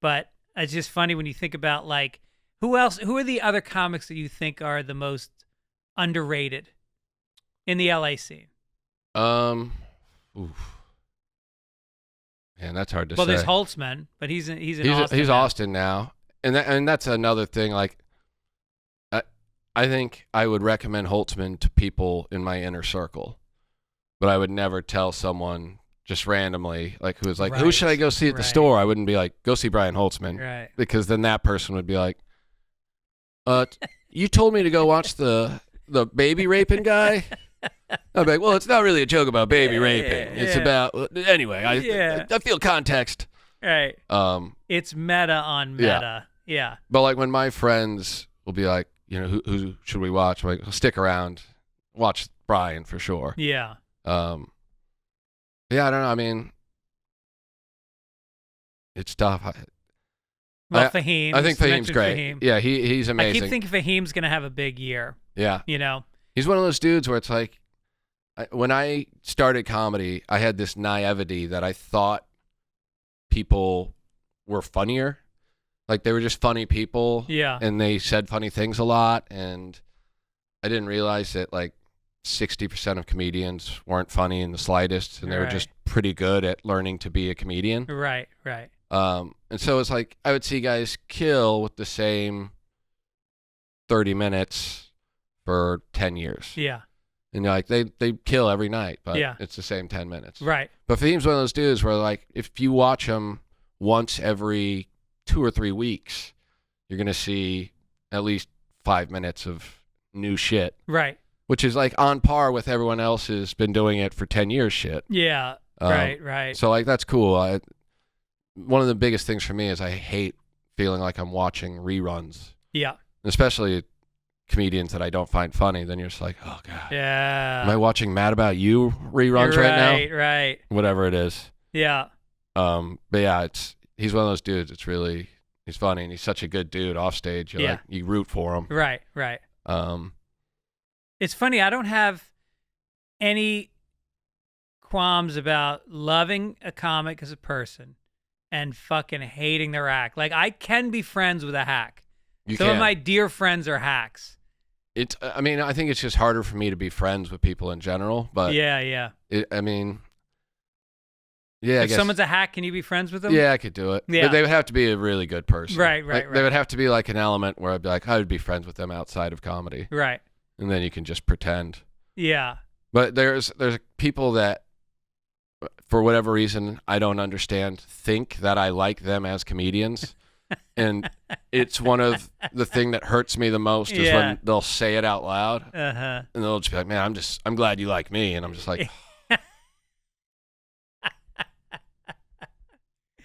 But it's just funny when you think about, like, who are the other comics that you think are the most underrated in the LA scene? Oof. Man, that's hard to say. Well, there's Holtzman, but he's in Austin. He's now. Austin now, and that's another thing. Like, I think I would recommend Holtzman to people in my inner circle, but I would never tell someone just randomly, like, who was like, who should I go see at the store? I wouldn't be like, go see Brian Holtzman, right? Because then that person would be like, you told me to go watch the baby raping guy. I'd be like, well, it's not really a joke about baby raping. It's about, anyway, I feel context. Right. It's meta on meta. Yeah. But like when my friends will be like, who should we watch? I'm like, stick around, watch Brian for sure. Yeah. Yeah, I don't know. I mean, it's tough. Fahim. I think Fahim's great. Fahim. Yeah, he's amazing. I keep thinking Fahim's going to have a big year. Yeah. He's one of those dudes where it's like, when I started comedy, I had this naivety that I thought people were funnier. Like, they were just funny people. Yeah. And they said funny things a lot. And I didn't realize that, like, 60% of comedians weren't funny in the slightest. And they were just pretty good at learning to be a comedian. Right, right. And so it's like, I would see guys kill with the same 30 minutes for 10 years. Yeah. And like they kill every night, but it's the same 10 minutes. Right. But Fahim's one of those dudes where, like, if you watch him once every 2 or 3 weeks, you're going to see at least 5 minutes of new shit. Right. Which is like on par with everyone else who's been doing it for 10 years shit. Yeah. Right. So like, that's cool. One of the biggest things for me is I hate feeling like I'm watching reruns. Yeah. Especially comedians that I don't find funny. Then you're just like, oh God. Yeah. Am I watching Mad About You reruns right now? Right. Whatever it is. Yeah. But yeah, he's one of those dudes. He's funny, and he's such a good dude off stage. Like, you root for him. Right. It's funny. I don't have any qualms about loving a comic as a person and fucking hating their act. Like, I can be friends with a hack. Some of my dear friends are hacks. I mean, I think it's just harder for me to be friends with people in general. But yeah. I mean, yeah. If someone's a hack, can you be friends with them? Yeah, I could do it. Yeah. But they would have to be a really good person. Right. They would have to be like an element where I'd be like, I would be friends with them outside of comedy. Right. And then you can just pretend. Yeah. But there's people that, for whatever reason, I don't understand, think that I like them as comedians. And it's one of the thing that hurts me the most is when they'll say it out loud. And they'll just be like, man, I'm glad you like me. And I'm just like,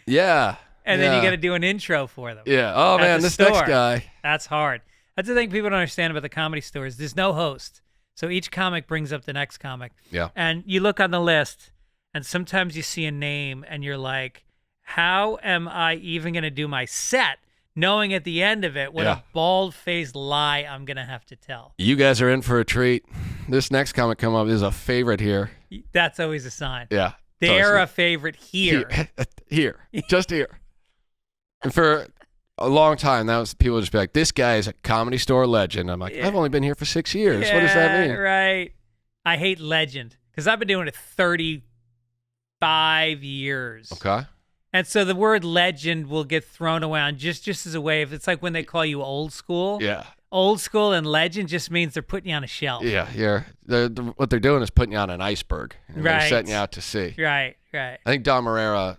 yeah. And then you got to do an intro for them. Yeah. Oh, man, this next guy. That's hard. That's the thing people don't understand about the comedy stores. There's no host. So each comic brings up the next comic. Yeah. And you look on the list, and sometimes you see a name, and you're like, how am I even going to do my set, knowing at the end of it what a bald-faced lie I'm going to have to tell? You guys are in for a treat. This next comic come up is a favorite here. That's always a sign. Yeah. They're a favorite here. Here. Just here. And for a long time, people would just be like, this guy is a Comedy Store legend. I'm like, I've only been here for 6 years. Yeah, what does that mean? Right. I hate legend because I've been doing it 35 years. Okay. And so the word legend will get thrown around just as a way of, it's like when they call you old school. Yeah. Old school and legend just means they're putting you on a shelf. Yeah. What they're doing is putting you on an iceberg. And they're setting you out to sea. Right. I think Don Marrera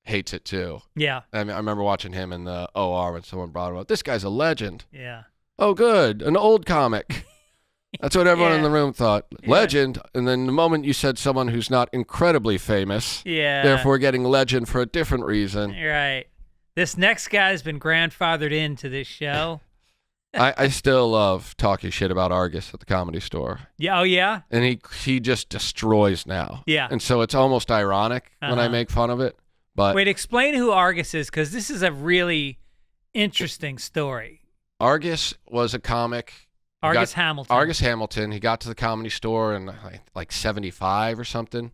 hates it too. Yeah. I remember watching him in the OR when someone brought him up. This guy's a legend. Yeah. Oh, good. An old comic. That's what everyone in the room thought. Legend. And then the moment you said someone who's not incredibly famous, therefore getting legend for a different reason. Right. This next guy's been grandfathered into this show. I still love talking shit about Argus at the Comedy Store. Yeah. Oh, yeah? And he just destroys now. Yeah. And so it's almost ironic when I make fun of it. But wait, explain who Argus is, because this is a really interesting story. Argus was a comic. Argus Hamilton. He got to the Comedy Store in like 75 or something.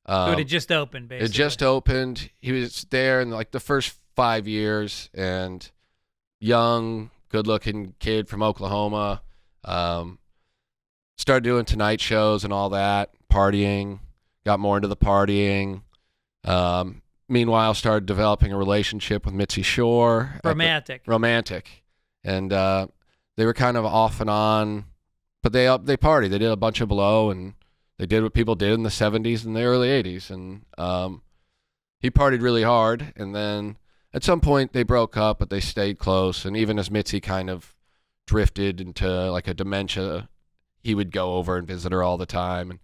So it had just opened, basically. It just opened. He was there in like the first 5 years, and young, good-looking kid from Oklahoma. Started doing Tonight shows and all that, partying, got more into the partying. Meanwhile, started developing a relationship with Mitzi Shore. Romantic. And they were kind of off and on, but they partied. They did a bunch of blow, and they did what people did in the 70s and the early 80s. And he partied really hard, and then at some point they broke up, but they stayed close. And even as Mitzi kind of drifted into like a dementia, he would go over and visit her all the time. And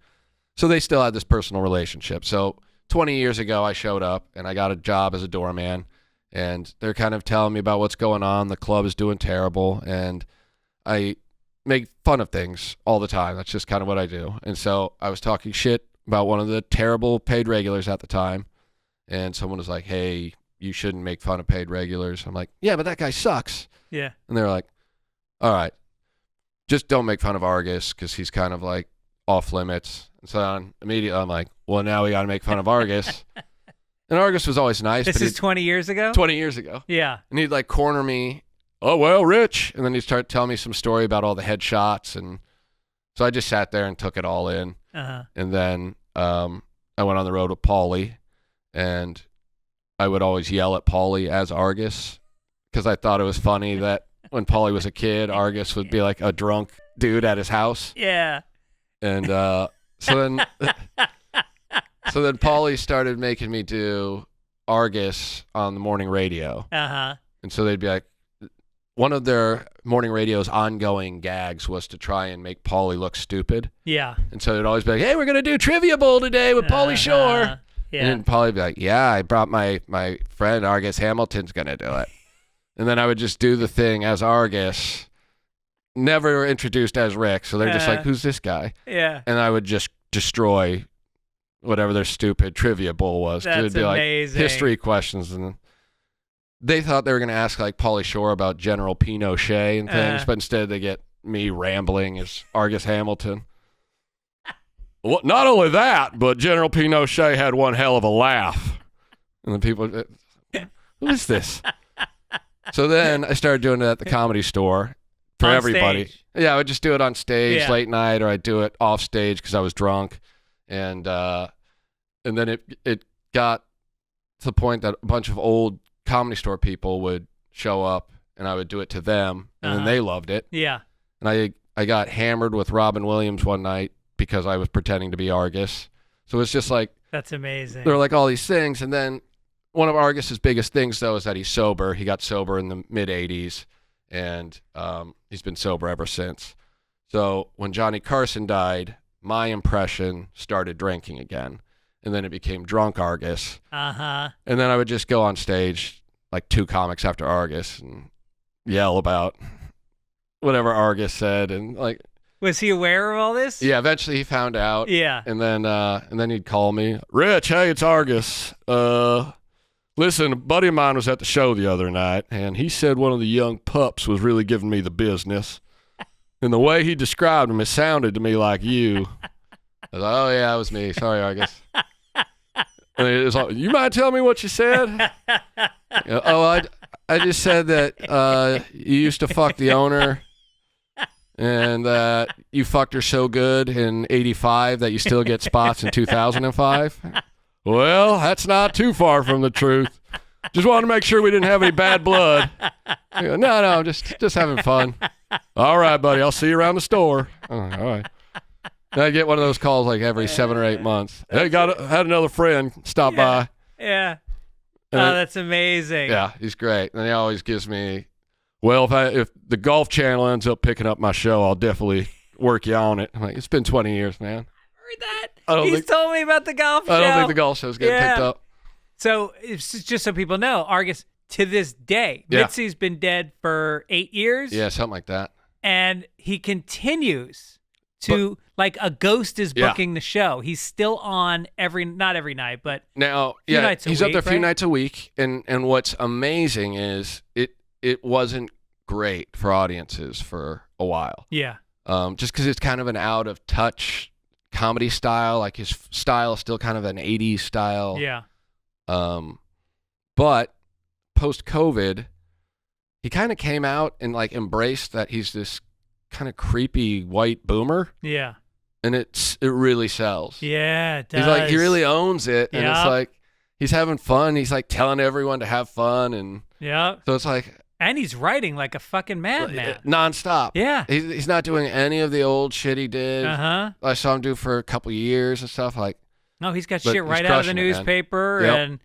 so they still had this personal relationship. So 20 years ago, I showed up and I got a job as a doorman, and they're kind of telling me about what's going on. The club is doing terrible, and I make fun of things all the time. That's just kind of what I do. And so I was talking shit about one of the terrible paid regulars at the time, and someone was like, hey, you shouldn't make fun of paid regulars. I'm like, yeah, but that guy sucks. Yeah. And they're like, all right, just don't make fun of Argus because he's kind of like off limits. And so immediately I'm like, well, now we got to make fun of Argus. And Argus was always nice. This is 20 years ago? 20 years ago. Yeah. And he'd like corner me. Oh, well, Rich. And then he'd start telling me some story about all the headshots. And so I just sat there and took it all in. Uh-huh. And then I went on the road with Paulie, and I would always yell at Paulie as Argus because I thought it was funny that when Paulie was a kid, Argus would be like a drunk dude at his house. Yeah. And so then Paulie started making me do Argus on the morning radio. Uh-huh. And so they'd be like, one of their morning radio's ongoing gags was to try and make Paulie look stupid. Yeah. And so they'd always be like, hey, we're going to do Trivia Bowl today with Paulie Shore. Yeah. And then Paulie would be like, yeah, I brought my friend Argus Hamilton's going to do it. And then I would just do the thing as Argus, never introduced as Rick. So they're just like, who's this guy? Yeah. And I would just destroy whatever their stupid Trivia Bowl was. That's It'd be amazing. Like history questions. And they thought they were going to ask like Pauly Shore about General Pinochet and things, but instead they get me rambling as Argus Hamilton. Well, not only that, but General Pinochet had one hell of a laugh. And the people, who is this? So then I started doing it at the Comedy Store for on everybody. Stage. Yeah, I would just do it on stage late night, or I'd do it off stage because I was drunk. And then it got to the point that a bunch of old Comedy Store people would show up, and I would do it to them, and then they loved it. Yeah. And I got hammered with Robin Williams one night because I was pretending to be Argus. So it's just like, that's amazing. There were like all these things, and then one of Argus's biggest things though is that he's sober. He got sober in the mid '80s, and he's been sober ever since. So when Johnny Carson died, my impression started drinking again, and then it became drunk Argus. Uh-huh. And then I would just go on stage like 2 comics after Argus and yell about whatever Argus said, and like. Was he aware of all this? Yeah, eventually he found out. Yeah. And then he'd call me, Rich, hey, it's Argus. Listen, a buddy of mine was at the show the other night, and he said one of the young pups was really giving me the business. And the way he described him, it sounded to me like you. I was like, oh, yeah, that was me. Sorry, Argus. And it was like, you mind telling me what you said? I just said that you used to fuck the owner, and you fucked her so good in '85 that you still get spots in 2005. Well, that's not too far from the truth. Just wanted to make sure we didn't have any bad blood. Go, no, just having fun. All right, buddy, I'll see you around the store. All right. And I get one of those calls like every 7 or 8 months. Hey, had another friend stop by. Yeah. And that's amazing. Yeah, he's great. And he always gives me, well, if the Golf Channel ends up picking up my show, I'll definitely work you on it. I'm like, it's been 20 years, man. Heard that? He's told me about the golf show. I don't think the golf show's getting picked up. So it's just so people know, Argus to this day. Yeah. Mitzi's been dead for 8 years. Yeah, something like that. And he continues to, like a ghost is booking the show. He's still on not every night, but now, few nights a he's up week, there a few right? nights a week. And what's amazing is it wasn't great for audiences for a while. yeah. Just because it's kind of an out of touch comedy style. Like his style is still kind of an 80s style. Yeah. But post-COVID, he kind of came out and like embraced that he's this kind of creepy white boomer, Yeah. and it really sells. Yeah, it does. He's like, he really owns it, and it's Yeah. like he's having fun. He's like telling everyone to have fun, and Yeah. so it's like And he's writing like a fucking madman. nonstop. Yeah. He's not doing any of the old shit he did. Uh-huh. I saw him do for a couple years and stuff. Like, No, he's got But shit he's right out of the crushing it, man. newspaper Yep. and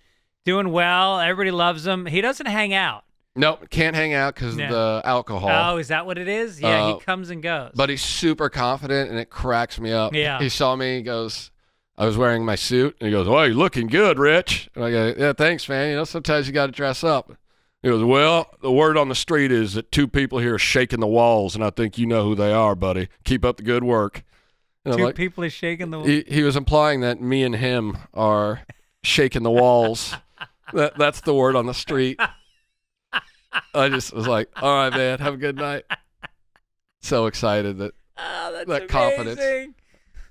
doing well. Everybody loves him. He doesn't hang out. nope, can't hang out because Yeah. of the alcohol. Oh, is that what it is? Yeah, he comes and goes. But he's super confident, and it cracks me up. Yeah. He saw me. He goes, I was wearing my suit, and he goes, "Oh, you're looking good, Rich." And I go, "Yeah, thanks, man. You know, sometimes you got to dress up." He goes, "Well, the word on the street is that 2 people here are shaking the walls, and I think you know who they are, buddy. Keep up the good work." And I'm Two like, people are shaking the he was implying that me and him are shaking the walls. That's the word on the street. I just was like, "All right, man, have a good night." So excited that Oh, that's that confidence. amazing.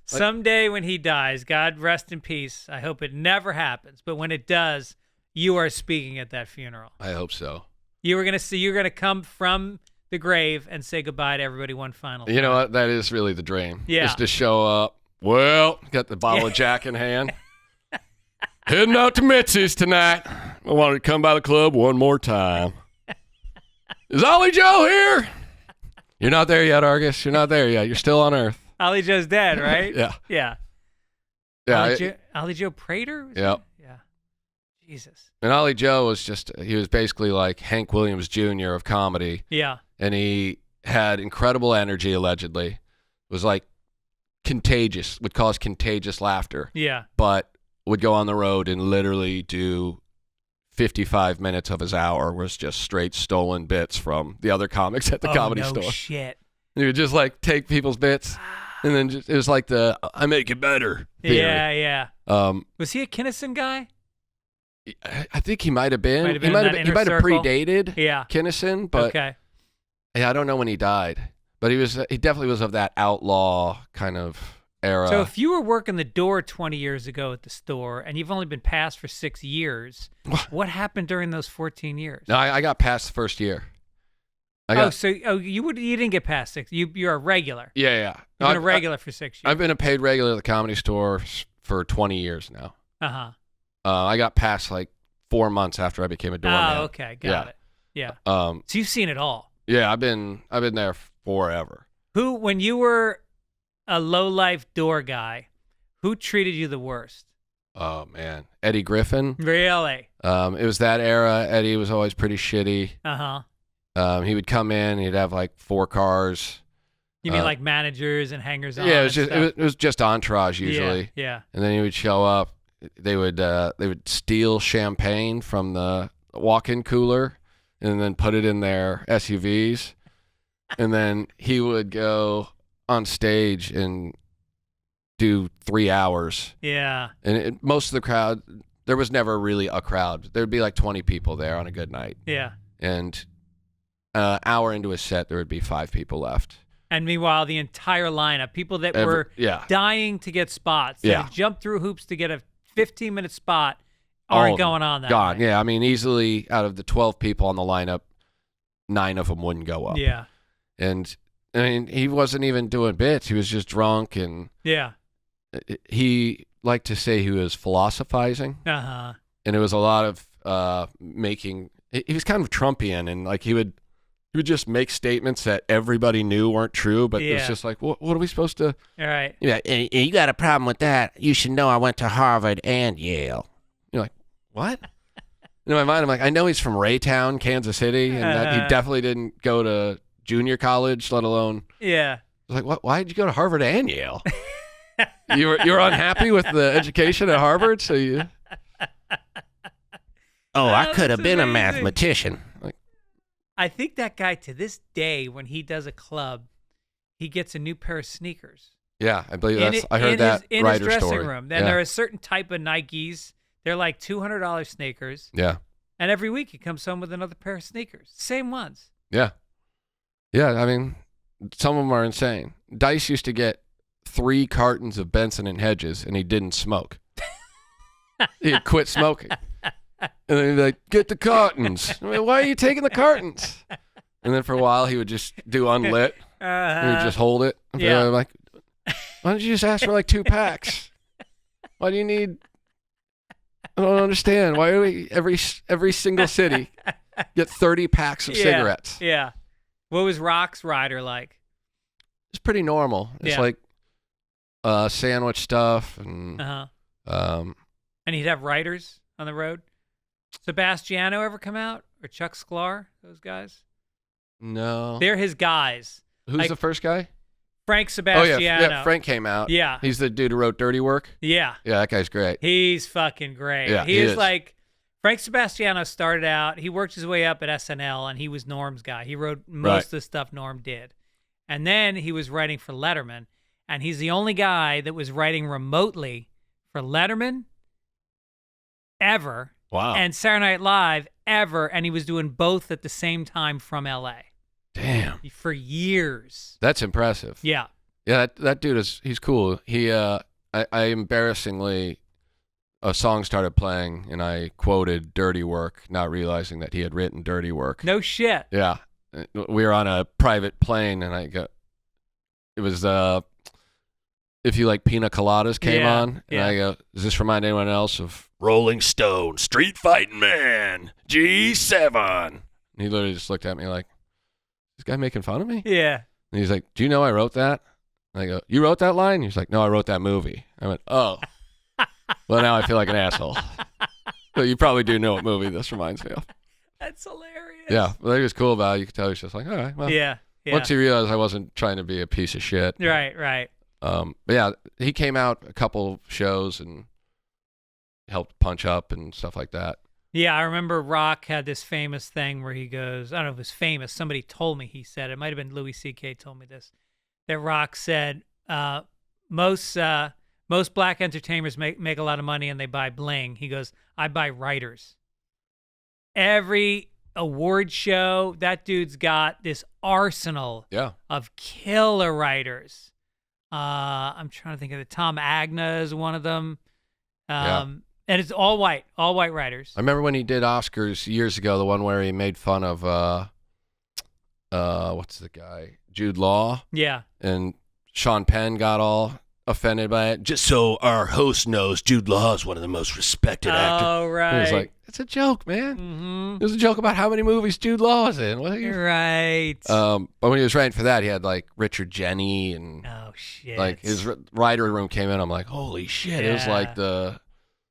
Someday when he dies, God rest in peace. I hope it never happens. But when it does, you are speaking at that funeral. I hope so. You're gonna come from the grave and say goodbye to everybody one final You know time. what? That is really the dream. Yeah. Is to show up. Well, got the bottle of Jack in hand. Heading out to Mitzi's tonight. I wanted to come by the club one more time. Is Ollie Joe here? You're not there yet, Argus. You're not there yet. You're still on Earth. Ollie Joe's dead, right? Yeah. Yeah. Yeah. Ollie Joe Prater? Was Yeah. it? Yeah. Jesus. And Ollie Joe he was basically like Hank Williams Jr. of comedy. Yeah. And he had incredible energy, allegedly. Was like contagious, would cause contagious laughter. Yeah. But would go on the road and literally do 55 minutes of his hour was just straight stolen bits from the other comics at the comedy no store. Shit. He would just like take people's bits, and then it was like the I make it better theory. Yeah. Was he a Kinnison guy? I think he might have been. Might have He been might in have that he might inner have circle. predated Yeah. Kinnison, but Okay. yeah, I don't know when he died. But he definitely was of that outlaw kind of era. So if you were working the door 20 years ago at the store and you've only been passed for 6 years, what happened during those 14 years? No, I got past the first year. You didn't get past 6. You're a regular. Yeah. You've been a regular for 6 years. I've been a paid regular at the comedy store for 20 years now. Uh-huh. I got past like 4 months after I became a doorman. Oh, okay. Got it. Yeah. So you've seen it all. Yeah, I've been there forever. When you were a low-life door guy, who treated you the worst? Oh man, Eddie Griffin. Really? It was that era. Eddie was always pretty shitty. Uh-huh. He would come in. He'd have like 4 cars. You mean like managers and hangers-on? Yeah, and it was just entourage usually. Yeah. And then he would show up. They would steal champagne from the walk-in cooler and then put it in their SUVs. And then he would go on stage and do 3 hours. Yeah. And most of the crowd, there was never really a crowd. There'd be like 20 people there on a good night. Yeah. And an hour into a set, there would be 5 people left. And meanwhile, the entire lineup, people that were dying to get spots, that had jumped through hoops to get a 15-minute spot, aren't going on that gone. night. Yeah, I mean, easily out of the 12 people on the lineup, 9 of them wouldn't go up. Yeah. And I mean, he wasn't even doing bits. He was just drunk, and he liked to say he was philosophizing. Uh-huh. And it was a lot of making. He was kind of Trumpian, and like he would just make statements that everybody knew weren't true, but it was just like, what are we supposed to? All right. Yeah, and you got a problem with that? You should know I went to Harvard and Yale. You're like, what? In my mind, I'm like, I know he's from Raytown, Kansas City, and that he definitely didn't go to junior college, let alone. Yeah. I was like, what? Why did you go to Harvard and Yale? you were unhappy with the education at Harvard, so you. I could have been a mathematician. Like, I think that guy to this day, when he does a club, he gets a new pair of sneakers. Yeah, I believe I heard that in writer his dressing story. room. Then there are a certain type of Nikes. They're like $200 sneakers. Yeah. And every week he comes home with another pair of sneakers. Same ones. Yeah. Yeah, I mean, some of them are insane. Dice used to get 3 cartons of Benson and Hedges, and he didn't smoke. He had quit smoking. And then he'd be like, get the cartons. I mean, why are you taking the cartons? And then for a while, he would just do unlit. He would just hold it. And I'm like, why don't you just ask for like 2 packs? Why do you need... I don't understand. Why do we every single city get 30 packs of cigarettes? Yeah. What was Rock's rider like? It's pretty normal. It's like sandwich stuff and and he'd have writers on the road. Sebastiano ever come out, or Chuck Sklar? Those guys? No. They're his guys. Who's the first guy? Frank Sebastiano. Oh, yeah, Frank came out. Yeah. He's the dude who wrote Dirty Work. Yeah. Yeah, that guy's great. He's fucking great. Yeah, he is like, Frank Sebastiano started out, he worked his way up at SNL, and he was Norm's guy. He wrote most of the stuff Norm did. And then he was writing for Letterman, and he's the only guy that was writing remotely for Letterman ever. Wow. And Saturday Night Live ever, and he was doing both at the same time from L.A. Damn. For years. That's impressive. Yeah. Yeah, that dude he's cool. He I embarrassingly, a song started playing and I quoted Dirty Work, not realizing that he had written Dirty Work. No shit. Yeah. We were on a private plane and it was If You Like Pina Coladas came on, and I go, does this remind anyone else of Rolling Stone, Street Fighting Man, G7? And he literally just looked at me like, this guy making fun of me? Yeah. And he's like, do you know I wrote that? And I go, you wrote that line? He's like, no, I wrote that movie. I went, oh. Well, now I feel like an asshole. So you probably do know what movie this reminds me of. That's hilarious. Yeah. Well, that was cool about it. You could tell he's just like, all right, well. Yeah. Once he realized I wasn't trying to be a piece of shit. Right. But yeah, he came out a couple shows and helped punch up and stuff like that. Yeah, I remember Rock had this famous thing where he goes, I don't know if it was famous, somebody told me he said, it might have been Louis C.K. told me this, that Rock said, most black entertainers make a lot of money and they buy bling. He goes, I buy writers. Every award show, that dude's got this arsenal of killer writers. I'm trying to think of it. Tom Agna is one of them. And it's all white writers. I remember when he did Oscars years ago, the one where he made fun of, what's the guy? Jude Law. Yeah. And Sean Penn got all offended by it. Just so our host knows, Jude Law is one of the most respected actors. Oh, right. And he was like, it's a joke, man. Mm-hmm. It was a joke about how many movies Jude Law is in. Right. But when he was writing for that, he had like Richard Jeni and oh shit, like his writer room came in. I'm like, holy shit! Yeah. It was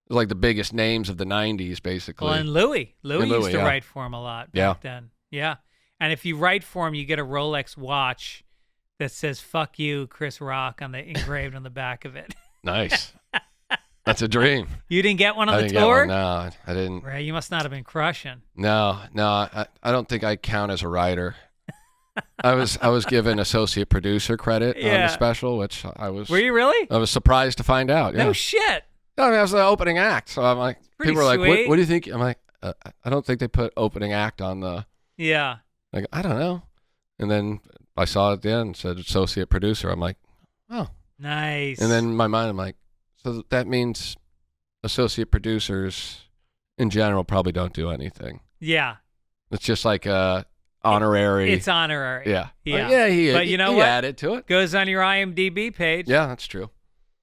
like the biggest names of the '90s, basically. Well, and Louie used to write for him a lot back then. Yeah. And if you write for him, you get a Rolex watch that says "Fuck you, Chris Rock" engraved on the back of it. Nice. That's a dream. You didn't get one on the tour? tour? No, I didn't. Right, you must not have been crushing. No, I don't think I count as a writer. I was given associate producer credit on the special, which I was. Were you really? I was surprised to find out. Yeah. No shit. No, I mean, I was the opening act, so I'm like, pretty people were like, sweet. what do you think? I'm like, I don't think they put opening act on the. Yeah. Like, I don't know. And then I saw it at the end, said associate producer. I'm like, oh. Nice. And then in my mind, I'm like, so that means associate producers in general probably don't do anything. Yeah. It's just like honorary. It's honorary. Yeah. Yeah. But you know what? Added to it. Goes on your IMDb page. Yeah, that's true.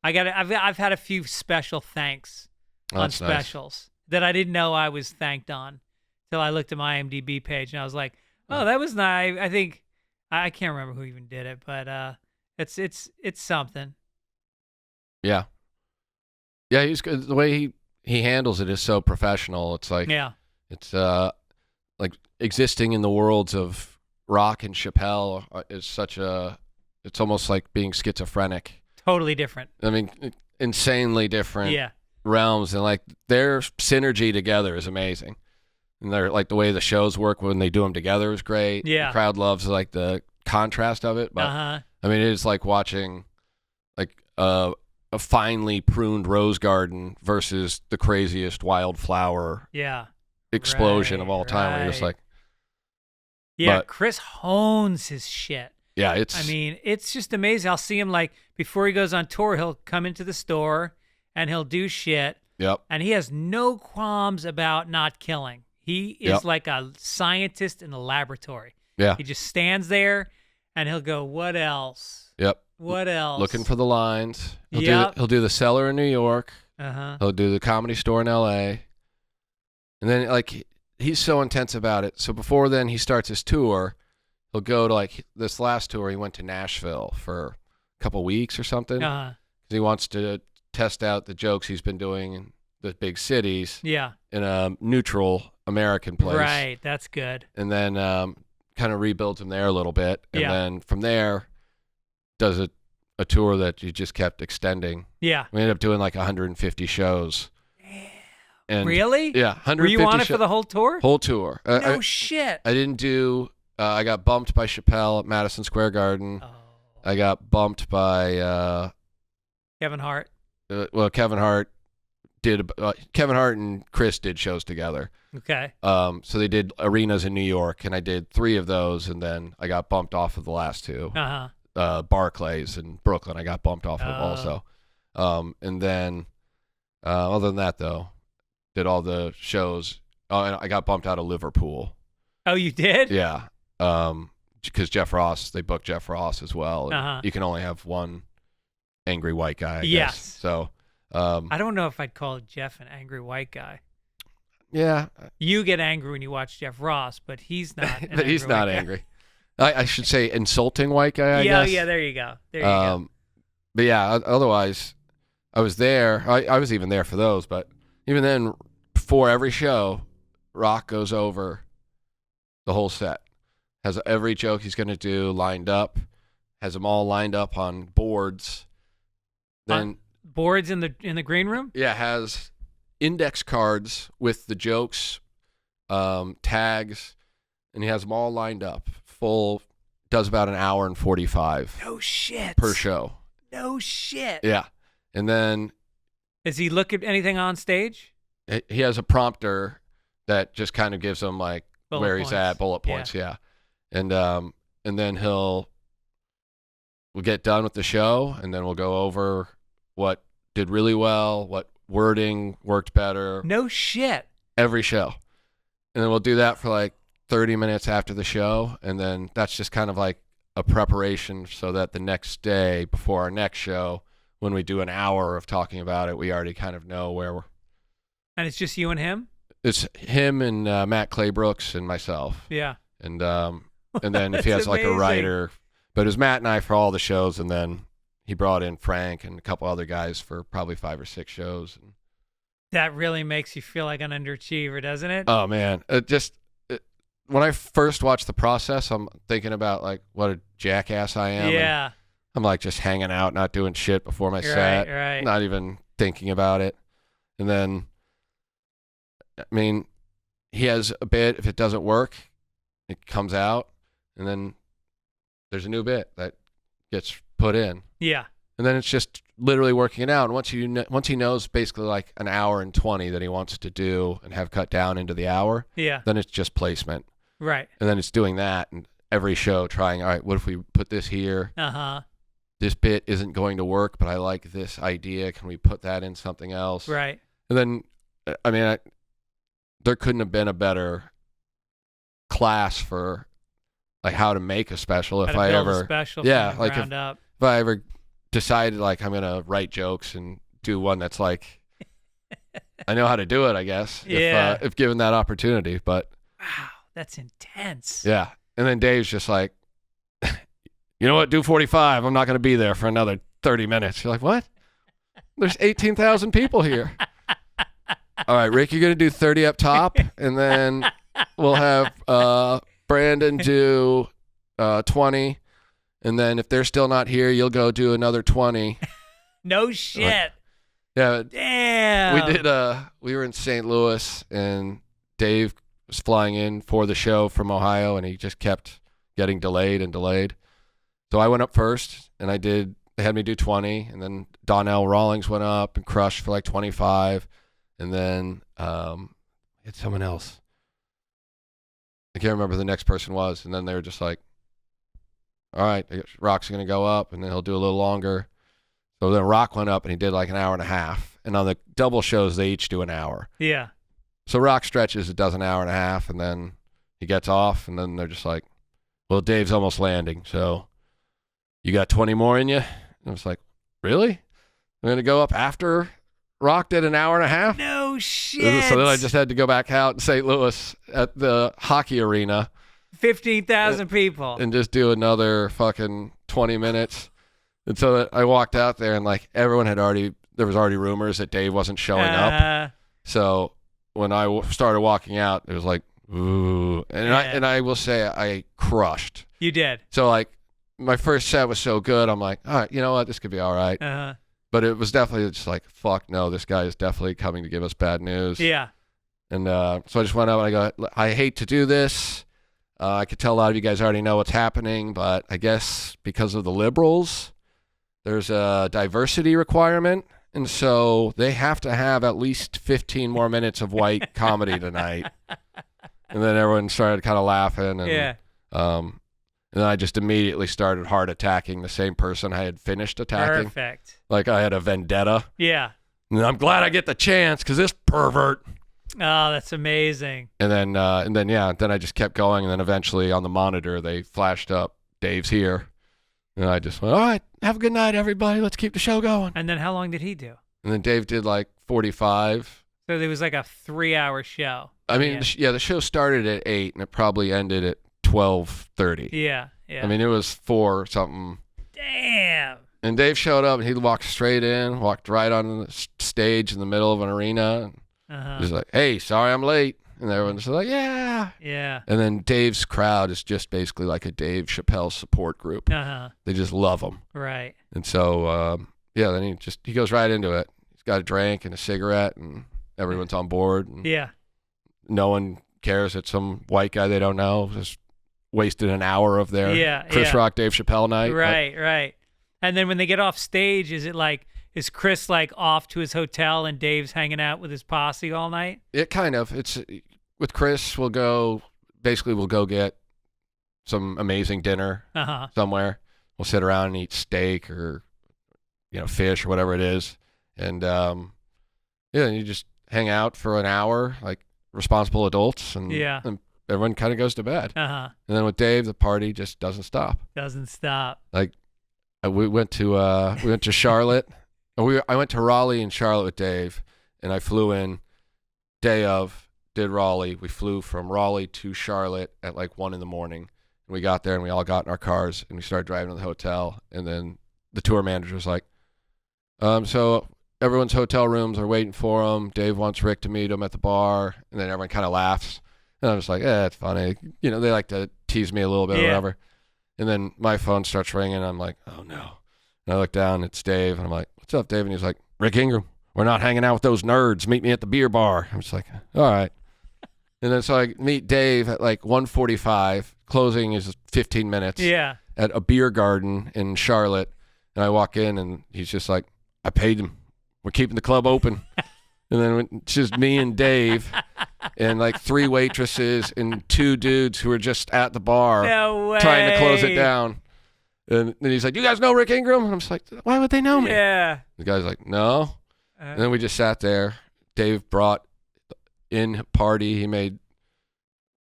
I've had a few special thanks on specials that I didn't know I was thanked on till I looked at my IMDb page and I was like, oh, that was nice. I think I can't remember who even did it, but it's something. Yeah. Yeah, he's good. The way he handles it is so professional. It's like it's like existing in the worlds of Rock and Chappelle is such a. It's almost like being schizophrenic. Totally different. I mean, insanely different realms, and like their synergy together is amazing. And they're like the way the shows work when they do them together is great. Yeah. The crowd loves like the contrast of it. But I mean, it is like watching like a finely pruned rose garden versus the craziest wildflower explosion of all time. Where you're just like, Chris hones his shit. Yeah, it's just amazing. I'll see him like before he goes on tour, he'll come into the store and he'll do shit. Yep. And he has no qualms about not killing. He is like a scientist in a laboratory. Yeah. He just stands there and he'll go, what else? Yep. What else? Looking for the lines. He'll do the cellar in New York. He'll do the Comedy Store in L.A. And then like he's so intense about it. So before then he starts his tour. He'll go to like this last tour. He went to Nashville for a couple weeks or something. He wants to test out the jokes he's been doing in the big cities. Yeah. In a neutral American place. Right. That's good. And then kind of rebuilds him there a little bit. And then from there does a tour that you just kept extending. Yeah. We ended up doing like 150 shows. And really? Yeah. 150 Were you on it for the whole tour? Whole tour. No shit. I didn't do... I got bumped by Chappelle at Madison Square Garden. Oh. I got bumped by... Kevin Hart. Kevin Hart did... Kevin Hart and Chris did shows together. Okay. So they did arenas in New York, and I did 3 of those, and then I got bumped off of the last 2. Barclays in Brooklyn, I got bumped off of also. And then, other than that, though, did all the shows. And I got bumped out of Liverpool. Oh, you did? Yeah. Because Jeff Ross, they booked Jeff Ross as well. And you can only have one angry white guy, I guess. So, I don't know if I'd call Jeff an angry white guy. Yeah. You get angry when you watch Jeff Ross, but he's not. But he's not angry. I should say insulting white guy, I guess. Yeah, there you go. Go. But yeah, otherwise, I was there. I was even there for those. But even then, before every show, Rock goes over the whole set. Has every joke he's going to do lined up. Has them all lined up on boards. Then boards in the green room? Yeah, has index cards with the jokes, tags, and he has them all lined up. Full, does about an hour and 45. No shit. Per show. No shit. Yeah. And then... Does he look at anything on stage? He has a prompter that just kind of gives him like where he's at, bullet points, yeah. And then we'll get done with the show, and then we'll go over what did really well, what wording worked better. No shit. Every show. And then we'll do that for like 30 minutes after the show, and then that's just kind of like a preparation so that the next day before our next show, when we do an hour of talking about it, we already kind of know where we're... And it's just you and him? It's him and Matt Claybrooks and myself. Yeah. And then if he has like a writer, but it was Matt and I for all the shows, and then he brought in Frank and a couple other guys for probably 5 or 6 shows. And that really makes you feel like an underachiever, doesn't it? Oh man, when I first watched the process, I'm thinking about like what a jackass I am. Yeah. I'm like just hanging out, not doing shit before my set, right. Not even thinking about it. And then, I mean, he has a bit. If it doesn't work, it comes out, and then there's a new bit that gets put in. Yeah. And then it's just literally working it out. And once he knows basically like an hour and 20 that he wants to do and have cut down into the hour, then it's just placement. Right. And then it's doing that, and every show trying, all right, what if we put this here? This bit isn't going to work, but I like this idea. Can we put that in something else? Right. And then, I mean, there couldn't have been a better class for like how to make a special if I ever if I ever decided like I'm gonna write jokes and do one that's like I know how to do it, I guess, if given that opportunity. But wow, that's intense. Yeah. And then Dave's just like, you know what, do 45. I'm not gonna be there for another 30 minutes. You're like, what? There's 18,000 people here. All right, Rick, you're going to do 30 up top, and then we'll have Brandon do 20, and then if they're still not here, you'll go do another 20. No shit. Yeah. Damn. We were in St. Louis, and Dave was flying in for the show from Ohio, and he just kept getting delayed and delayed. So I went up first, and they had me do 20, and then Donnell Rawlings went up and crushed for like 25, and then it's someone else. I can't remember who the next person was, and then they were just like, all right, Rock's going to go up, and then he'll do a little longer. So then Rock went up, and he did like an hour and a half, and on the double shows, they each do an hour. Yeah. So Rock stretches, it does an hour and a half, and then he gets off, and then they're just like, well, Dave's almost landing, so you got 20 more in you? And I was like, really? I'm going to go up after Rock did an hour and a half? No shit. So then I just had to go back out in St. Louis at the hockey arena. 15,000 people. And just do another fucking 20 minutes. And so I walked out there, and like everyone there was already rumors that Dave wasn't showing up. So when I started walking out, it was like, ooh. And I will say I crushed. You did. So like my first set was so good, I'm like, all right, you know what? This could be all right. But it was definitely just like, fuck no, this guy is definitely coming to give us bad news. Yeah. And so I just went up and I go, I hate to do this. I could tell a lot of you guys already know what's happening, but I guess because of the liberals, there's a diversity requirement. And so they have to have at least 15 more minutes of white comedy tonight. And then everyone started kind of laughing. And, and then I just immediately started hard attacking the same person I had finished attacking. Perfect. Like I had a vendetta. Yeah. And I'm glad I get the chance because this pervert. Oh, that's amazing. And then I just kept going. And then eventually on the monitor, they flashed up, Dave's here. And I just went, all right, have a good night, everybody. Let's keep the show going. And then how long did he do? And then Dave did like 45. So there was like a 3-hour show. I mean, the show started at 8 and it probably ended at 12:30. Yeah. I mean, it was 4 something. Damn. And Dave showed up and he walked straight in, walked right on the stage in the middle of an arena. And he was like, hey, sorry I'm late. And everyone's like, yeah. Yeah. And then Dave's crowd is just basically like a Dave Chappelle support group. They just love him. Right. And so, then he goes right into it. He's got a drink and a cigarette and everyone's on board. And no one cares. It's some white guy they don't know. Just wasted an hour of their Chris Rock, Dave Chappelle night. Right. And then when they get off stage, is Chris like off to his hotel and Dave's hanging out with his posse all night? It kind of. It's with Chris. We'll go get some amazing dinner somewhere. We'll sit around and eat steak or fish or whatever it is, and you just hang out for an hour like responsible adults, and everyone kind of goes to bed. And then with Dave, the party just doesn't stop. Like we went to Charlotte. I went to Raleigh and Charlotte with Dave, and I flew in day of, did Raleigh. We flew from Raleigh to Charlotte at like 1 a.m. And we got there and we all got in our cars and we started driving to the hotel. And then the tour manager was like, so everyone's hotel rooms are waiting for them. Dave wants Rick to meet him at the bar. And then everyone kind of laughs. And I'm just like, it's funny. They like to tease me a little bit or whatever. And then my phone starts ringing. And I'm like, oh no. And I look down, it's Dave. And I'm like, what's up, Dave? And he's like, Rick Ingram, we're not hanging out with those nerds. Meet me at the beer bar. I'm just like, all right. And then so I meet Dave at like 1:45. Closing is 15 minutes. Yeah. At a beer garden in Charlotte. And I walk in and he's just like, I paid him. We're keeping the club open. And then it's just me and Dave and like 3 waitresses and 2 dudes who were just at the bar trying to close it down. And then he's like, you guys know Rick Ingram? And I'm just like, why would they know me? Yeah. The guy's like, no. And then we just sat there. Dave brought in a party. He made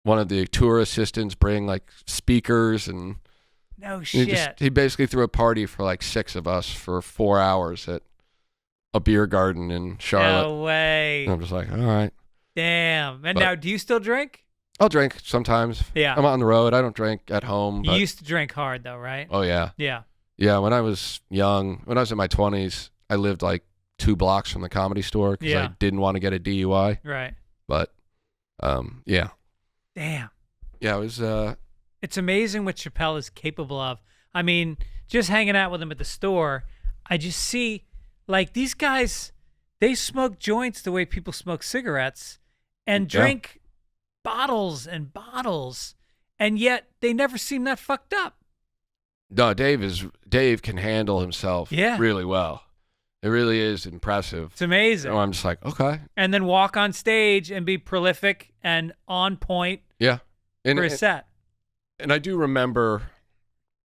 one of the tour assistants bring like speakers and no shit. He basically threw a party for like 6 of us for 4 hours at a beer garden in Charlotte. No way. And I'm just like, all right. Damn. And now, do you still drink? I'll drink sometimes. Yeah. I'm on the road. I don't drink at home. You used to drink hard though, right? Oh yeah. Yeah. Yeah. When I was young, when I was in my 20s, I lived like 2 blocks from the Comedy Store because I didn't want to get a DUI. Right. But, yeah. Damn. Yeah, it was. It's amazing what Chappelle is capable of. I mean, just hanging out with him at the store, I just see like these guys. They smoke joints the way people smoke cigarettes, and drink bottles and bottles, and yet they never seem that fucked up. No, Dave can handle himself really well. It really is impressive. It's amazing. So I'm just like, okay. And then walk on stage and be prolific and on point for a set. And I do remember,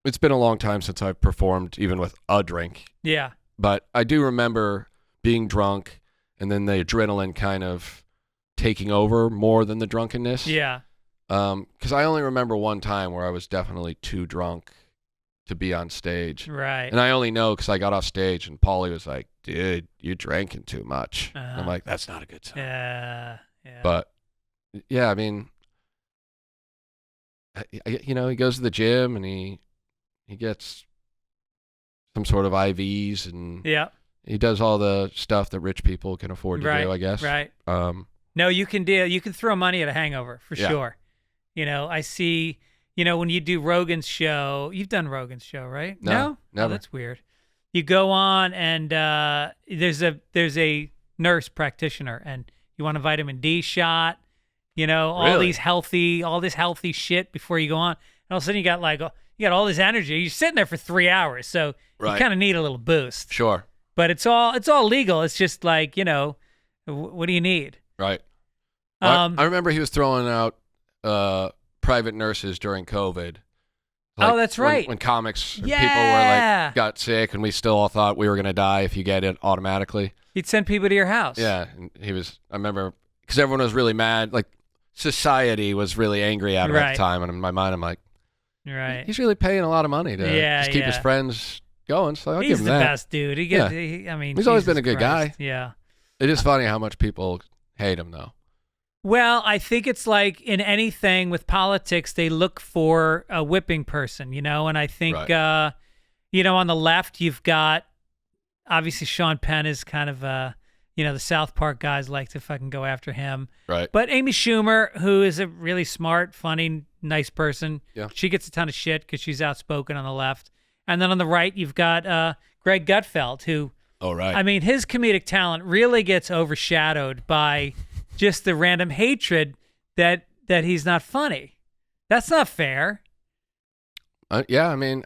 it's been a long time since I've performed even with a drink. Yeah. But I do remember being drunk and then the adrenaline kind of taking over more than the drunkenness. Yeah. Because I only remember one time where I was definitely too drunk to be on stage. Right. And I only know because I got off stage and Paulie was like, dude, you're drinking too much. I'm like, that's not a good sign. Yeah. But, yeah, I mean, he goes to the gym and he gets some sort of IVs and he does all the stuff that rich people can afford to do, I guess. Right. No, you can throw money at a hangover for sure. I see, when you do Rogan's show, you've done Rogan's show, right? No, never. Oh, that's weird. You go on and there's a nurse practitioner and you want a vitamin D shot, all this healthy shit before you go on. And all of a sudden you got all this energy. You're sitting there for 3 hours, so you kind of need a little boost. Sure. But it's all legal. It's just like, what do you need? Right. I remember he was throwing out private nurses during COVID. Oh, that's right. When comics and people were got sick and we still all thought we were going to die if you get it automatically. He'd send people to your house. Yeah. And I remember, because everyone was really mad. Like, society was really angry at him at the time. And in my mind, I'm like, he's really paying a lot of money to just keep his friends going. So I'll give him that. He's the best dude. He's always been a good guy. Yeah. It is funny how much people hate him, though. Well, I think it's like in anything with politics, they look for a whipping person, and I think, on the left, you've got, obviously Sean Penn is kind of, the South Park guys like to fucking go after him. Right. But Amy Schumer, who is a really smart, funny, nice person, she gets a ton of shit because she's outspoken on the left. And then on the right, you've got Greg Gutfeld, who, I mean, his comedic talent really gets overshadowed by just the random hatred that he's not funny. That's not fair. Yeah, I mean,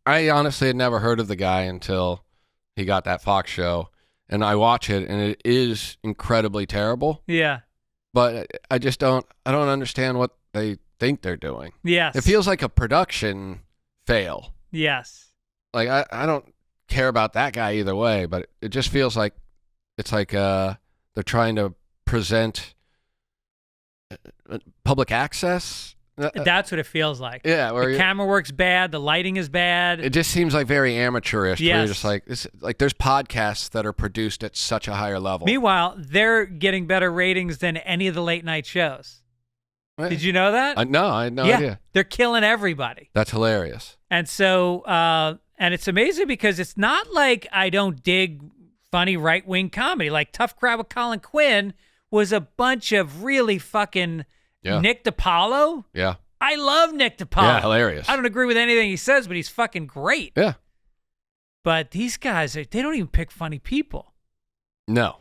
I honestly had never heard of the guy until he got that Fox show, and I watch it, and it is incredibly terrible. Yeah. But I don't understand what they think they're doing. Yes. It feels like a production fail. Yes. Like, I don't care about that guy either way, but it just feels like it's like they're trying to present public access. That's what it feels like. Yeah, the camera work's bad, the lighting is bad. It just seems like very amateurish. Yes. Where you're just like there's podcasts that are produced at such a higher level. Meanwhile, they're getting better ratings than any of the late night shows. Right. Did you know that? No, I had no idea. They're killing everybody. That's hilarious. And so, and it's amazing because it's not like I don't dig funny right-wing comedy. Like Tough Crowd with Colin Quinn was a bunch of really fucking Nick DiPaolo. Yeah. I love Nick DiPaolo. Yeah, hilarious. I don't agree with anything he says, but he's fucking great. Yeah. But these guys, they don't even pick funny people. No,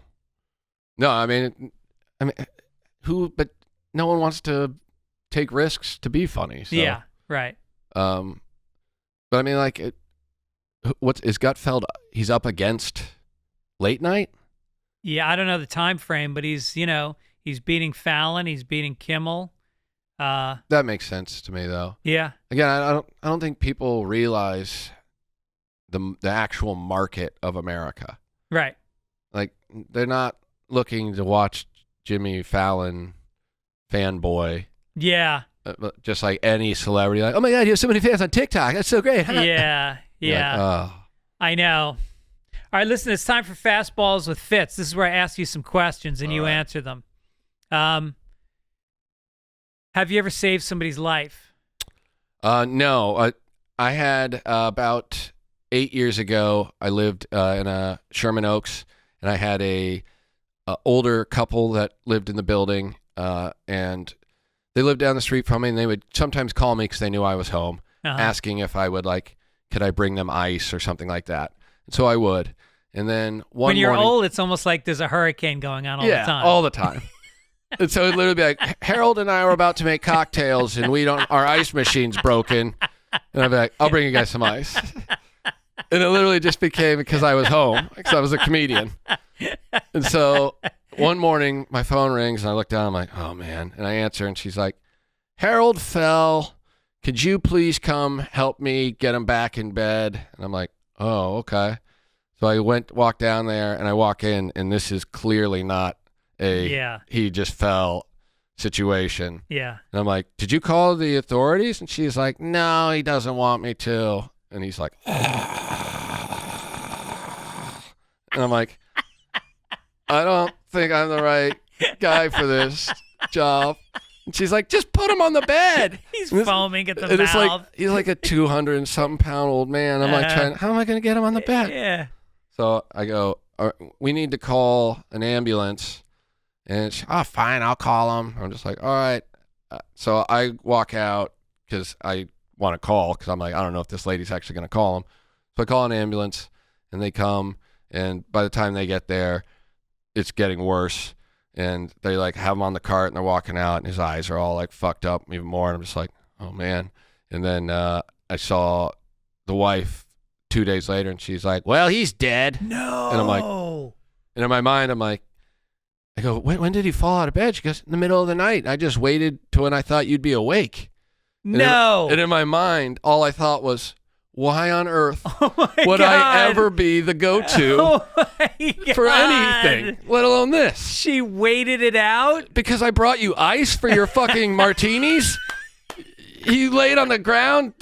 I mean, but no one wants to take risks to be funny. So. Yeah, right. But I mean, like, is Gutfeld? He's up against late night. Yeah, I don't know the time frame, but he's beating Fallon, he's beating Kimmel. That makes sense to me, though. Yeah. Again, I don't think people realize the actual market of America. Right. Like, they're not looking to watch Jimmy Fallon fanboy. Yeah. Just like any celebrity, like, oh my God, you have so many fans on TikTok. That's so great. Yeah. Yeah. Like, I know. All right, listen, it's time for Fastballs with Fitz. This is where I ask you some questions and you answer them. Have you ever saved somebody's life? No. I had about 8 years ago, I lived in Sherman Oaks, and I had a older couple that lived in the building, and they lived down the street from me, and they would sometimes call me because they knew I was home, asking if I would, could I bring them ice or something like that. And so I would. And then one when you're morning, old, it's almost like there's a hurricane going on all the time. all the time. And so it'd literally be like, Harold and I were about to make cocktails and our ice machine's broken. And I'd be like, I'll bring you guys some ice. And it literally just became because I was home, because I was a comedian. And so one morning my phone rings and I look down, I'm like, oh man. And I answer and she's like, Harold fell. Could you please come help me get him back in bed? And I'm like, oh, okay. So I walked down there and I walk in and this is clearly not he just fell situation. Yeah. And I'm like, did you call the authorities? And she's like, no, he doesn't want me to. And he's like, and I'm like, I don't think I'm the right guy for this job. And she's like, just put him on the bed. He's foaming at the mouth. Like, he's like a 200 and something pound old man. I'm like, how am I going to get him on the bed? Yeah. So I go, we need to call an ambulance. And she, oh, fine, I'll call him. I'm just like, all right. So I walk out because I want to call because I'm like, I don't know if this lady's actually going to call him. So I call an ambulance and they come. And by the time they get there, it's getting worse. And they like have him on the cart and they're walking out and his eyes are all like fucked up even more. And I'm just like, oh man. And then I saw the wife 2 days later and she's like, well, he's dead. No. And I'm like, and in my mind, I'm like, I go, when did he fall out of bed? She goes, in the middle of the night. I just waited to when I thought you'd be awake. No. And in my mind, all I thought was, why on earth would God. I ever be the go-to for anything, let alone this? She waited it out? Because I brought you ice for your fucking martinis? He laid on the ground?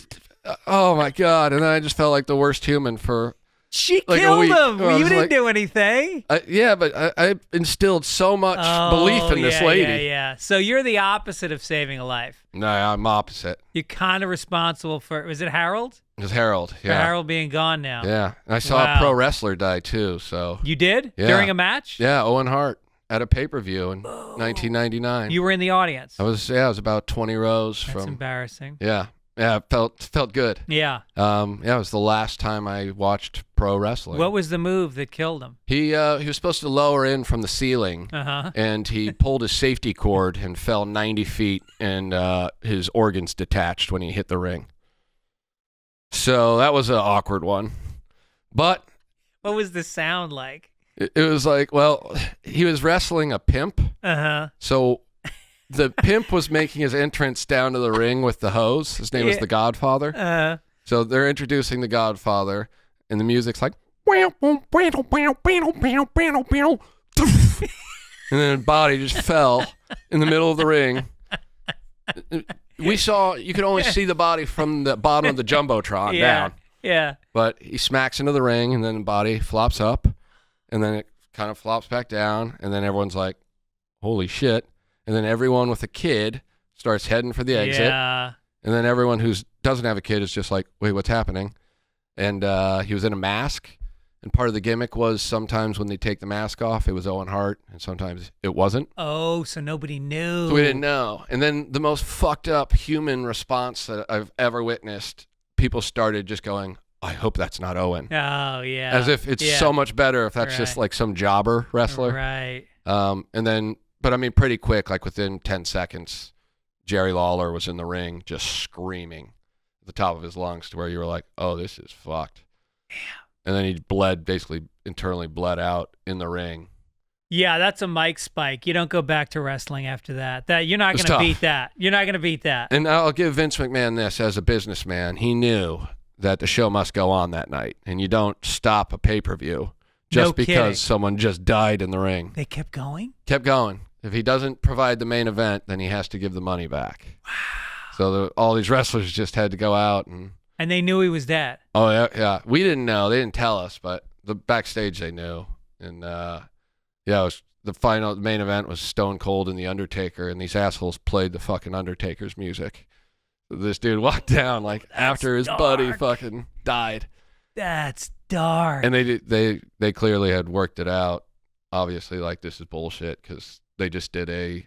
Oh, my God. And then I just felt like the worst human for She like killed him. I You was didn't like, do anything. Yeah, but I instilled so much belief in this lady. Yeah. So you're the opposite of saving a life. No, I'm opposite. You're kind of responsible for, was it Harold? It was Harold, For yeah. Harold being gone now. Yeah, and I saw a pro wrestler die too, so. You did? Yeah. During a match? Yeah, Owen Hart at a pay-per-view in 1999. You were in the audience. I was about 20 rows That's from. embarrassing. Yeah, it felt good. Yeah. It was the last time I watched pro wrestling. What was the move that killed him? He was supposed to lower in from the ceiling, and he pulled his safety cord and fell 90 feet, and his organs detached when he hit the ring. So that was an awkward one. But what was the sound like? It was like, well, he was wrestling a pimp. So the pimp was making his entrance down to the ring with the hose. His name was the Godfather. So they're introducing the Godfather, and the music's like, and then body just fell in the middle of the ring. You could only see the body from the bottom of the Jumbotron down. Yeah. But he smacks into the ring, and then the body flops up, and then it kind of flops back down, and then everyone's like, holy shit. And then everyone with a kid starts heading for the exit. Yeah. And then everyone who doesn't have a kid is just like, wait, what's happening? And he was in a mask. And part of the gimmick was sometimes when they take the mask off, it was Owen Hart, and sometimes it wasn't. Oh, so nobody knew. So we didn't know. And then the most fucked up human response that I've ever witnessed, people started just going, I hope that's not Owen. Oh, yeah. As if it's so much better if that's just like some jobber wrestler. Right. And then, but I mean, pretty quick, like within 10 seconds, Jerry Lawler was in the ring just screaming at the top of his lungs to where you were like, oh, this is fucked. Damn. And then he basically internally bled out in the ring. Yeah, that's a mic spike. You don't go back to wrestling after that. You're not going to beat that. You're not going to beat that. And I'll give Vince McMahon this, as a businessman, he knew that the show must go on that night. And you don't stop a pay-per-view just because someone just died in the ring. They kept going? Kept going. If he doesn't provide the main event, then he has to give the money back. Wow. So all these wrestlers just had to go out and they knew he was dead. Oh, yeah. We didn't know. They didn't tell us, but the backstage they knew. And, it was the main event was Stone Cold and The Undertaker, and these assholes played the fucking Undertaker's music. So this dude walked down, like, after his buddy fucking died. That's dark. And they clearly had worked it out. Obviously, like, this is bullshit, because they just did a...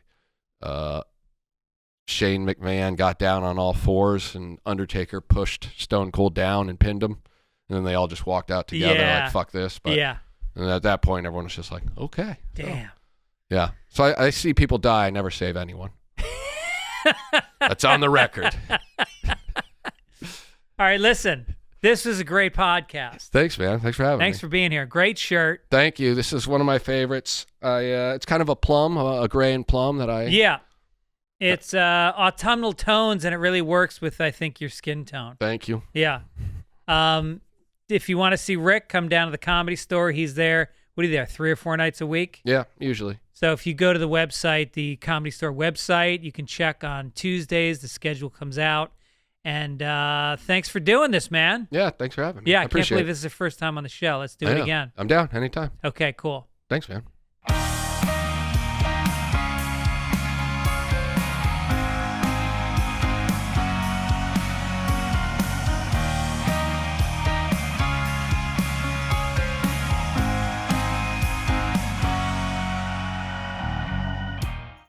Shane McMahon got down on all fours, and Undertaker pushed Stone Cold down and pinned him. And then they all just walked out together like, fuck this. But, and at that point, everyone was just like, okay. Damn. Yeah. So I see people die. I never save anyone. That's on the record. All right, listen. This was a great podcast. Thanks, man. Thanks for having me. Thanks for being here. Great shirt. Thank you. This is one of my favorites. It's kind of a plum, a gray and plum that I... Yeah. It's autumnal tones, and it really works with, I think, your skin tone. Thank you. Yeah. If you want to see Rick, come down to the Comedy Store. He's there. What are you there, 3 or 4 nights a week? Yeah, usually. So if you go to the website, the Comedy Store website, you can check on Tuesdays. The schedule comes out. And thanks for doing this, man. Yeah, thanks for having me. Yeah, I appreciate can't believe it. this is the first time on the show. Let's do it again. I'm down anytime. Okay, cool. Thanks, man.